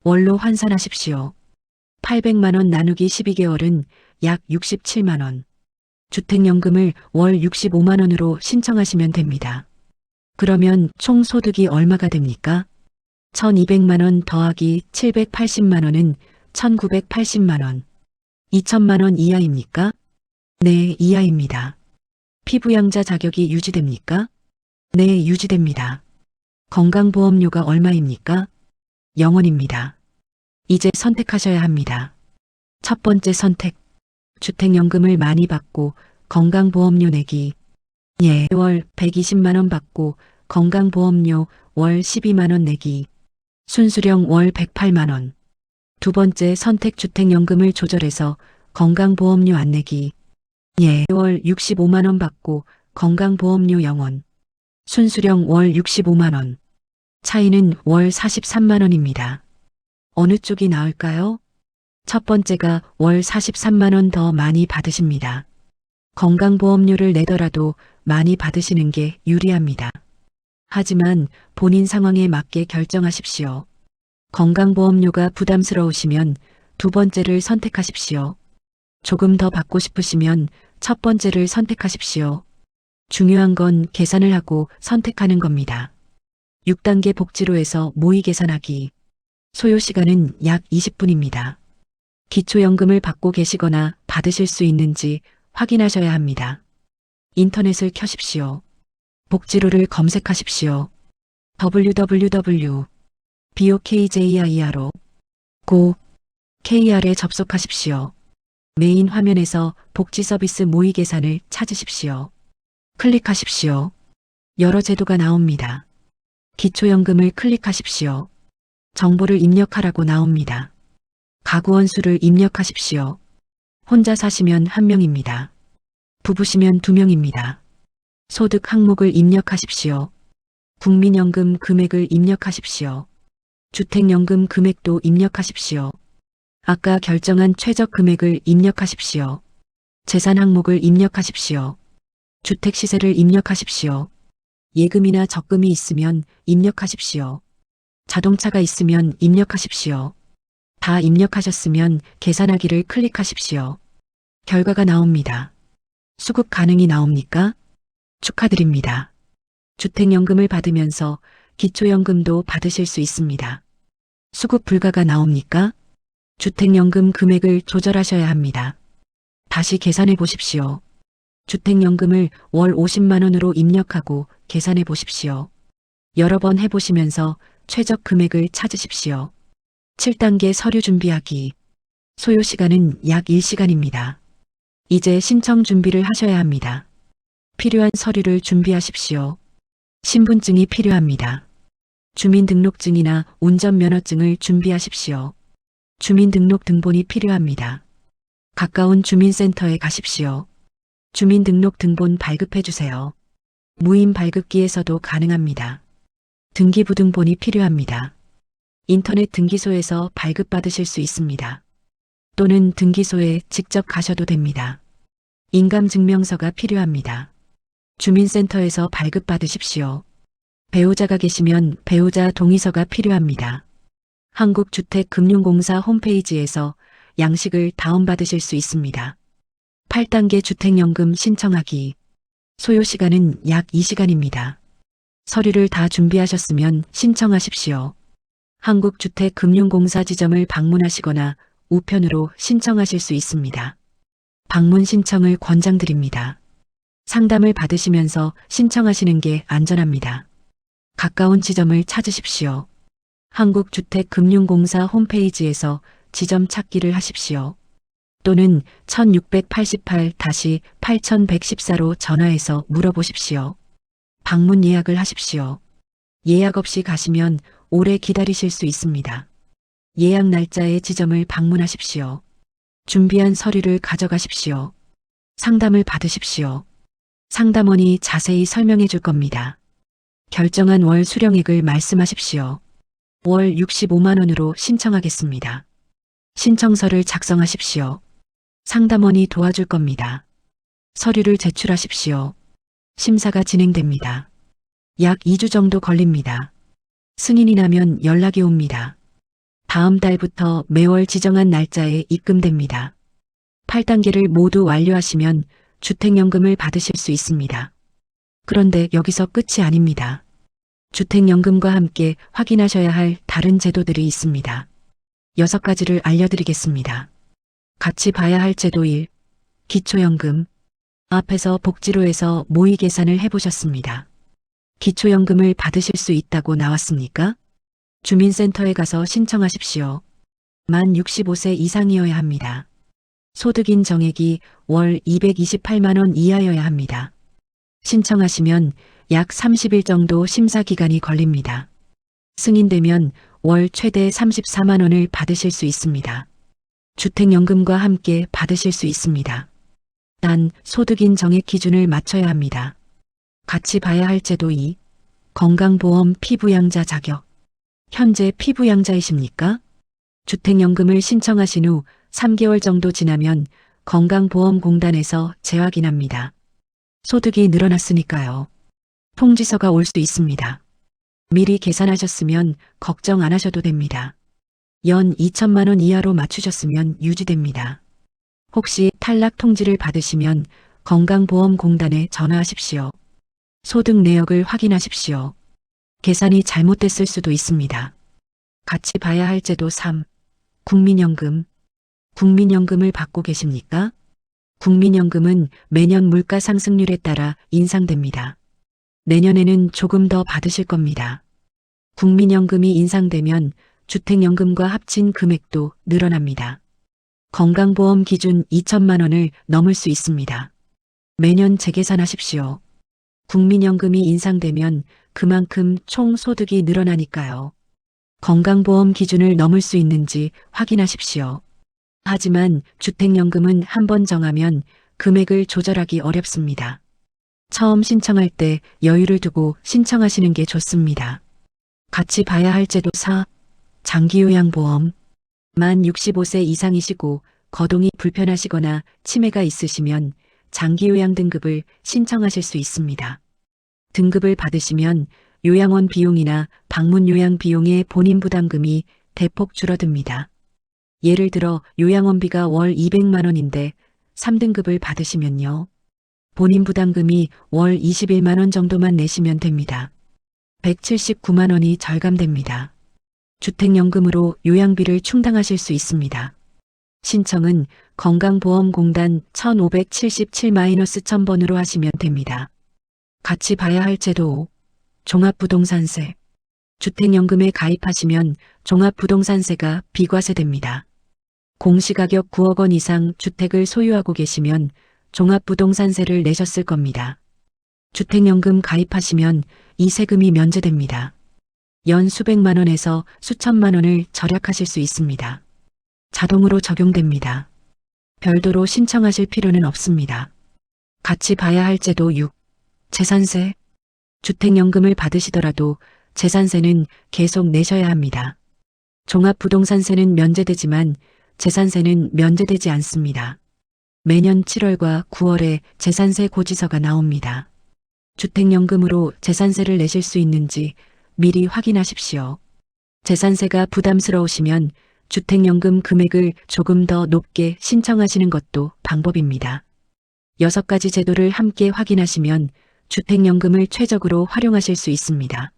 Speaker 1: 월로 환산하십시오. 800만 원 나누기 12개월은 약 67만 원. 주택연금을 월 65만 원으로 신청하시면 됩니다. 그러면 총 소득이 얼마가 됩니까? 1200만 원 더하기 780만 원은 1980만 원. 2000만 원 이하입니까? 네, 이하입니다. 피부양자 자격이 유지됩니까? 네, 유지됩니다. 건강보험료가 얼마입니까? 0원입니다. 이제 선택하셔야 합니다. 첫 번째 선택. 주택연금을 많이 받고 건강보험료 내기. 예, 월 120만 원 받고 건강보험료 월 12만 원 내기. 순수령 월 108만 원. 두 번째 선택 주택연금을 조절해서 건강보험료 안 내기. 예, 월 65만 원 받고 건강보험료 0원. 순수령 월 65만 원. 차이는 월 43만 원입니다. 어느 쪽이 나을까요? 첫 번째가 월 43만 원 더 많이 받으십니다. 건강보험료를 내더라도 많이 받으시는 게 유리합니다. 하지만 본인 상황에 맞게 결정하십시오. 건강보험료가 부담스러우시면 두 번째를 선택하십시오. 조금 더 받고 싶으시면 첫 번째를 선택하십시오. 중요한 건 계산을 하고 선택하는 겁니다. 6단계 복지로에서 모의 계산하기. 소요 시간은 약 20분입니다. 기초연금을 받고 계시거나 받으실 수 있는지 확인하셔야 합니다. 인터넷을 켜십시오. 복지로를 검색하십시오. www.bokjir로 고 KR에 접속하십시오. 메인 화면에서 복지 서비스 모의 계산을 찾으십시오. 클릭하십시오. 여러 제도가 나옵니다. 기초연금을 클릭하십시오. 정보를 입력하라고 나옵니다. 가구원 수를 입력하십시오. 혼자 사시면 1명입니다. 부부시면 2명입니다. 소득 항목을 입력하십시오. 국민연금 금액을 입력하십시오. 주택연금 금액도 입력하십시오. 아까 결정한 최저 금액을 입력하십시오. 재산 항목을 입력하십시오. 주택 시세를 입력하십시오. 예금이나 적금이 있으면 입력하십시오. 자동차가 있으면 입력하십시오. 다 입력하셨으면 계산하기를 클릭하십시오. 결과가 나옵니다. 수급 가능이 나옵니까? 축하드립니다. 주택연금을 받으면서 기초연금도 받으실 수 있습니다. 수급 불가가 나옵니까? 주택연금 금액을 조절하셔야 합니다. 다시 계산해 보십시오. 주택연금을 월 50만 원으로 입력하고 계산해 보십시오. 여러 번 해보시면서 최적 금액을 찾으십시오. 7단계 서류 준비하기. 소요 시간은 약 1시간입니다. 이제 신청 준비를 하셔야 합니다. 필요한 서류를 준비하십시오. 신분증이 필요합니다. 주민등록증이나 운전면허증을 준비하십시오. 주민등록 등본이 필요합니다. 가까운 주민센터에 가십시오. 주민등록 등본 발급해 주세요. 무임 발급기에서도 가능합니다. 등기부등본이 필요합니다. 인터넷 등기소에서 발급받으실 수 있습니다. 또는 등기소에 직접 가셔도 됩니다. 인감증명서가 필요합니다. 주민센터에서 발급받으십시오. 배우자가 계시면 배우자 동의서가 필요합니다. 한국주택금융공사 홈페이지에서 양식을 다운받으실 수 있습니다. 8단계 주택연금 신청하기. 소요 시간은 약 2시간입니다. 서류를 다 준비하셨으면 신청하십시오. 한국주택금융공사 지점을 방문하시거나 우편으로 신청하실 수 있습니다. 방문 신청을 권장드립니다. 상담을 받으시면서 신청하시는 게 안전합니다. 가까운 지점을 찾으십시오. 한국주택금융공사 홈페이지에서 지점 찾기를 하십시오. 또는 1688-8114로 전화해서 물어보십시오. 방문 예약을 하십시오. 예약 없이 가시면 오래 기다리실 수 있습니다. 예약 날짜에 지점을 방문하십시오. 준비한 서류를 가져가십시오. 상담을 받으십시오. 상담원이 자세히 설명해 줄 겁니다. 결정한 월 수령액을 말씀하십시오. 월 65만 원으로 신청하겠습니다. 신청서를 작성하십시오. 상담원이 도와줄 겁니다. 서류를 제출하십시오. 심사가 진행됩니다. 약 2주 정도 걸립니다. 승인이 나면 연락이 옵니다. 다음 달부터 매월 지정한 날짜에 입금됩니다. 8단계를 모두 완료하시면 주택연금을 받으실 수 있습니다. 그런데 여기서 끝이 아닙니다. 주택연금과 함께 확인하셔야 할 다른 제도들이 있습니다. 6가지를 알려드리겠습니다. 같이 봐야 할 제도 1. 기초연금. 앞에서 복지로에서 모의 계산을 해보셨습니다. 기초연금을 받으실 수 있다고 나왔습니까? 주민센터에 가서 신청하십시오. 만 65세 이상이어야 합니다. 소득인 정액이 월 228만 원 이하여야 합니다. 신청하시면 약 30일 정도 심사 기간이 걸립니다. 승인되면 월 최대 34만 원을 받으실 수 있습니다. 주택연금과 함께 받으실 수 있습니다. 단 소득인 정액 기준을 맞춰야 합니다. 같이 봐야 할 제도 2. 건강보험 피부양자 자격. 현재 피부양자이십니까? 주택연금을 신청하신 후 3개월 정도 지나면 건강보험공단에서 재확인합니다. 소득이 늘어났으니까요. 통지서가 올 수 있습니다. 미리 계산하셨으면 걱정 안 하셔도 됩니다. 연 2천만 원 이하로 맞추셨으면 유지됩니다. 혹시 탈락 통지를 받으시면 건강보험공단에 전화하십시오. 소득 내역을 확인하십시오. 계산이 잘못됐을 수도 있습니다. 같이 봐야 할 제도 3. 국민연금. 국민연금을 받고 계십니까? 국민연금은 매년 물가 상승률에 따라 인상됩니다. 내년에는 조금 더 받으실 겁니다. 국민연금이 인상되면 주택연금과 합친 금액도 늘어납니다. 건강보험 기준 2천만 원을 넘을 수 있습니다. 매년 재계산하십시오. 국민연금이 인상되면 그만큼 총 소득이 늘어나니까요. 건강보험 기준을 넘을 수 있는지 확인하십시오. 하지만 주택연금은 한번 정하면 금액을 조절하기 어렵습니다. 처음 신청할 때 여유를 두고 신청하시는 게 좋습니다. 같이 봐야 할 제도 4. 장기요양보험. 만 65세 이상이시고 거동이 불편하시거나 치매가 있으시면 장기요양 등급을 신청하실 수 있습니다. 등급을 받으시면 요양원 비용이나 방문 요양 비용의 본인 부담금이 대폭 줄어듭니다. 예를 들어 요양원비가 월 200만 원인데 3등급을 받으시면요. 본인 부담금이 월 21만 원 정도만 내시면 됩니다. 179만 원이 절감됩니다. 주택연금으로 요양비를 충당하실 수 있습니다. 신청은 건강보험공단 1577-1000번으로 하시면 됩니다. 같이 봐야 할 제도 5. 종합부동산세. 주택연금에 가입하시면 종합부동산세가 비과세됩니다. 공시가격 9억 원 이상 주택을 소유하고 계시면 종합부동산세를 내셨을 겁니다. 주택연금 가입하시면 이 세금이 면제됩니다. 연 수백만 원에서 수천만 원을 절약하실 수 있습니다. 자동으로 적용됩니다. 별도로 신청하실 필요는 없습니다. 같이 봐야 할 제도 6. 재산세. 주택연금을 받으시더라도 재산세는 계속 내셔야 합니다. 종합부동산세는 면제되지만 재산세는 면제되지 않습니다. 매년 7월과 9월에 재산세 고지서가 나옵니다. 주택연금으로 재산세를 내실 수 있는지 미리 확인하십시오. 재산세가 부담스러우시면 주택연금 금액을 조금 더 높게 신청하시는 것도 방법입니다. 6가지 제도를 함께 확인하시면 주택연금을 최적으로 활용하실 수 있습니다.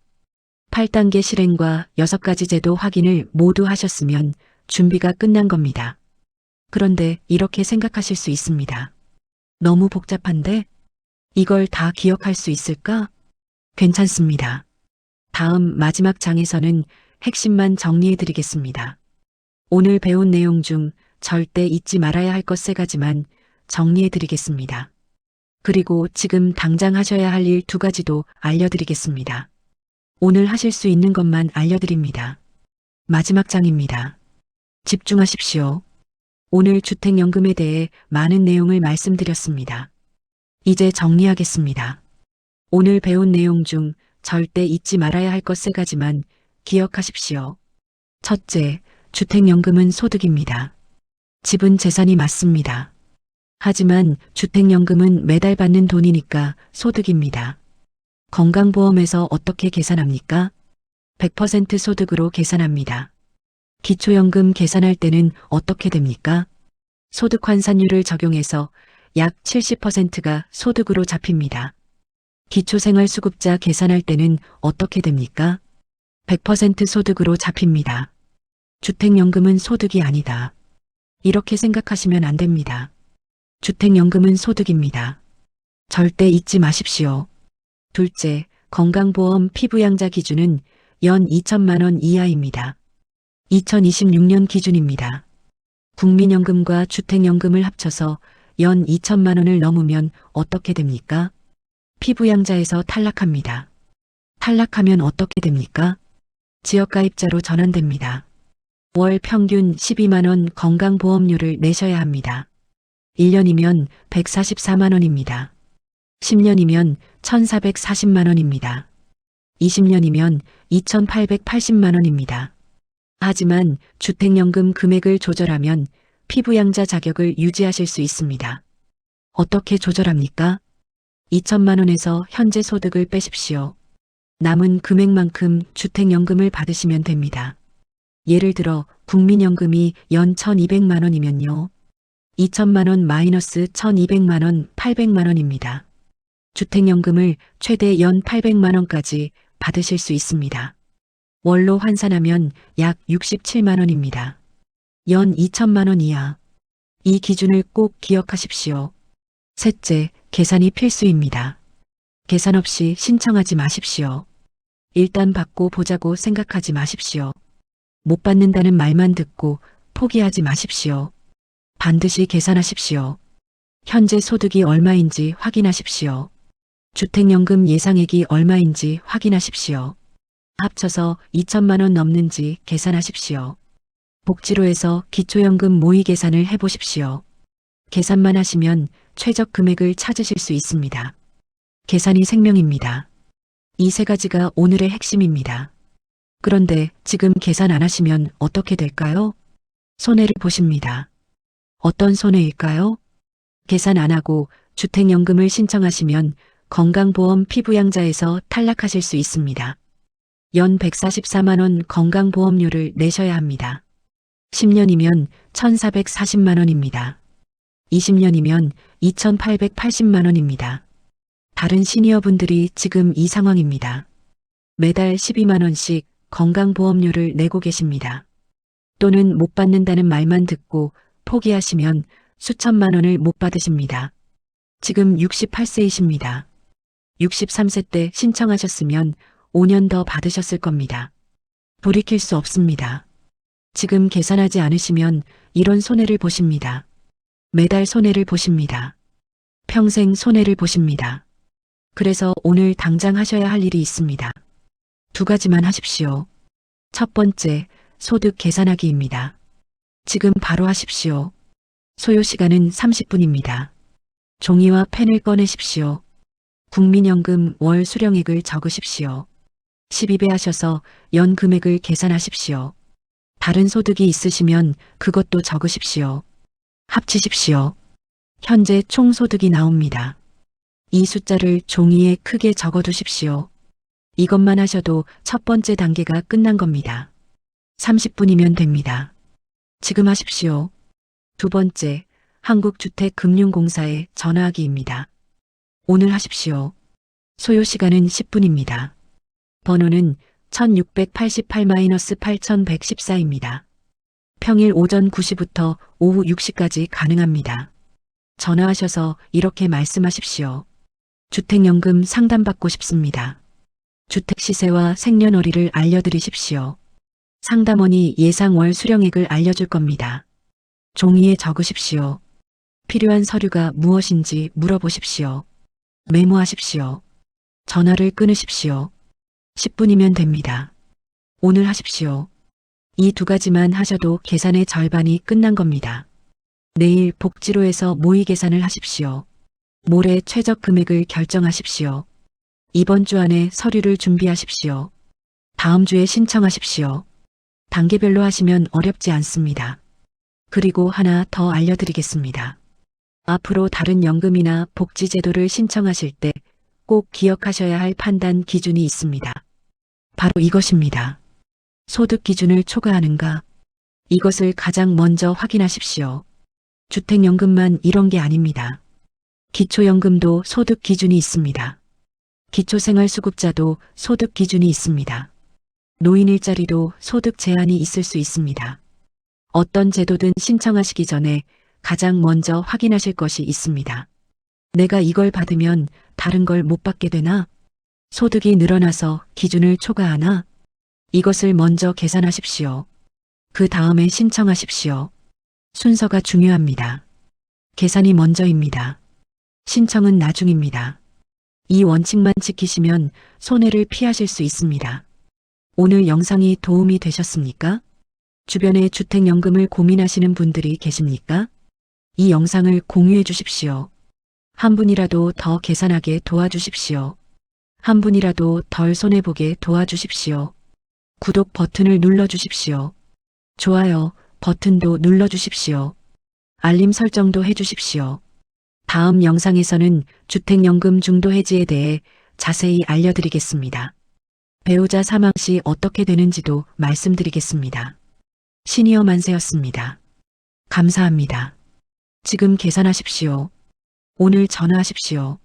Speaker 1: 8단계 실행과 6가지 제도 확인을 모두 하셨으면 준비가 끝난 겁니다. 그런데 이렇게 생각하실 수 있습니다. 너무 복잡한데? 이걸 다 기억할 수 있을까? 괜찮습니다. 다음 마지막 장에서는 핵심만 정리해 드리겠습니다. 오늘 배운 내용 중 절대 잊지 말아야 할 것 3가지만 정리해 드리겠습니다. 그리고 지금 당장 하셔야 할 일 2가지도 알려드리겠습니다. 오늘 하실 수 있는 것만 알려드립니다. 마지막 장입니다. 집중하십시오. 오늘 주택연금에 대해 많은 내용을 말씀드렸습니다. 이제 정리하겠습니다. 오늘 배운 내용 중 절대 잊지 말아야 할 것 3가지만 기억하십시오. 첫째, 주택연금은 소득입니다. 집은 재산이 맞습니다. 하지만 주택연금은 매달 받는 돈이니까 소득입니다. 건강보험에서 어떻게 계산합니까? 100% 소득으로 계산합니다. 기초연금 계산할 때는 어떻게 됩니까? 소득환산율을 적용해서 약 70%가 소득으로 잡힙니다. 기초생활수급자 계산할 때는 어떻게 됩니까? 100% 소득으로 잡힙니다. 주택연금은 소득이 아니다. 이렇게 생각하시면 안 됩니다. 주택연금은 소득입니다. 절대 잊지 마십시오. 둘째, 건강보험 피부양자 기준은 연 2천만 원 이하입니다. 2026년 기준입니다. 국민연금과 주택연금을 합쳐서 연 2천만 원을 넘으면 어떻게 됩니까? 피부양자에서 탈락합니다. 탈락하면 어떻게 됩니까? 지역가입자로 전환됩니다. 월 평균 12만 원 건강보험료를 내셔야 합니다. 1년이면 144만 원입니다. 10년이면 1,440만 원입니다. 20년이면 2,880만 원입니다. 하지만 주택연금 금액을 조절하면 피부양자 자격을 유지하실 수 있습니다. 어떻게 조절합니까? 2천만 원에서 현재 소득을 빼십시오. 남은 금액만큼 주택연금을 받으시면 됩니다. 예를 들어 국민연금이 연 1,200만 원이면요. 2천만 원 마이너스 1,200만 원 800만 원입니다. 주택연금을 최대 연 800만 원까지 받으실 수 있습니다. 월로 환산하면 약 67만 원입니다. 연 2천만 원 이하. 이 기준을 꼭 기억하십시오. 셋째, 계산이 필수입니다. 계산 없이 신청하지 마십시오. 일단 받고 보자고 생각하지 마십시오. 못 받는다는 말만 듣고 포기하지 마십시오. 반드시 계산하십시오. 현재 소득이 얼마인지 확인하십시오. 주택연금 예상액이 얼마인지 확인하십시오. 합쳐서 2천만 원 넘는지 계산하십시오. 복지로에서 기초연금 모의 계산을 해보십시오. 계산만 하시면 최적 금액을 찾으실 수 있습니다. 계산이 생명입니다. 이 세 가지가 오늘의 핵심입니다. 그런데 지금 계산 안 하시면 어떻게 될까요? 손해를 보십니다. 어떤 손해일까요? 계산 안 하고 주택연금을 신청하시면 건강보험 피부양자에서 탈락하실 수 있습니다. 연 144만 원 건강보험료를 내셔야 합니다. 10년이면 1,440만 원입니다. 20년이면 2,880만 원입니다. 다른 시니어분들이 지금 이 상황입니다. 매달 12만 원씩 건강보험료를 내고 계십니다. 또는 못 받는다는 말만 듣고 포기하시면 수천만 원을 못 받으십니다. 지금 68세이십니다. 63세 때 신청하셨으면 5년 더 받으셨을 겁니다. 돌이킬 수 없습니다. 지금 계산하지 않으시면 이런 손해를 보십니다. 매달 손해를 보십니다. 평생 손해를 보십니다. 그래서 오늘 당장 하셔야 할 일이 있습니다. 두 가지만 하십시오. 첫 번째, 소득 계산하기입니다. 지금 바로 하십시오. 소요 시간은 30분입니다. 종이와 펜을 꺼내십시오. 국민연금 월 수령액을 적으십시오. 12배 하셔서 연 금액을 계산하십시오. 다른 소득이 있으시면 그것도 적으십시오. 합치십시오. 현재 총 소득이 나옵니다. 이 숫자를 종이에 크게 적어두십시오. 이것만 하셔도 첫 번째 단계가 끝난 겁니다. 30분이면 됩니다. 지금 하십시오. 두 번째, 한국주택금융공사에 전화하기입니다. 오늘 하십시오. 소요 시간은 10분입니다. 번호는 1688-8114입니다. 평일 오전 9시부터 오후 6시까지 가능합니다. 전화하셔서 이렇게 말씀하십시오. 주택연금 상담받고 싶습니다. 주택 시세와 생년월일을 알려드리십시오. 상담원이 예상 월 수령액을 알려줄 겁니다. 종이에 적으십시오. 필요한 서류가 무엇인지 물어보십시오. 메모하십시오. 전화를 끊으십시오. 10분이면 됩니다. 오늘 하십시오. 이 두 가지만 하셔도 계산의 절반이 끝난 겁니다. 내일 복지로에서 모의 계산을 하십시오. 모레 최적 금액을 결정하십시오. 이번 주 안에 서류를 준비하십시오. 다음 주에 신청하십시오. 단계별로 하시면 어렵지 않습니다. 그리고 하나 더 알려드리겠습니다. 앞으로 다른 연금이나 복지제도를 신청하실 때 꼭 기억하셔야 할 판단 기준이 있습니다. 바로 이것입니다. 소득 기준을 초과하는가? 이것을 가장 먼저 확인하십시오. 주택연금만 이런 게 아닙니다. 기초연금도 소득 기준이 있습니다. 기초생활수급자도 소득 기준이 있습니다. 노인 일자리도 소득 제한이 있을 수 있습니다. 어떤 제도든 신청하시기 전에 가장 먼저 확인하실 것이 있습니다. 내가 이걸 받으면 다른 걸 못 받게 되나? 소득이 늘어나서 기준을 초과하나? 이것을 먼저 계산하십시오. 그 다음에 신청하십시오. 순서가 중요합니다. 계산이 먼저입니다. 신청은 나중입니다. 이 원칙만 지키시면 손해를 피하실 수 있습니다. 오늘 영상이 도움이 되셨습니까? 주변에 주택연금을 고민하시는 분들이 계십니까? 이 영상을 공유해 주십시오. 한 분이라도 더 계산하게 도와주십시오. 한 분이라도 덜 손해보게 도와주십시오. 구독 버튼을 눌러주십시오. 좋아요 버튼도 눌러주십시오. 알림 설정도 해주십시오. 다음 영상에서는 주택연금 중도 해지에 대해 자세히 알려드리겠습니다. 배우자 사망 시 어떻게 되는지도 말씀드리겠습니다. 시니어 만세였습니다. 감사합니다. 지금 계산하십시오. 오늘 전화하십시오.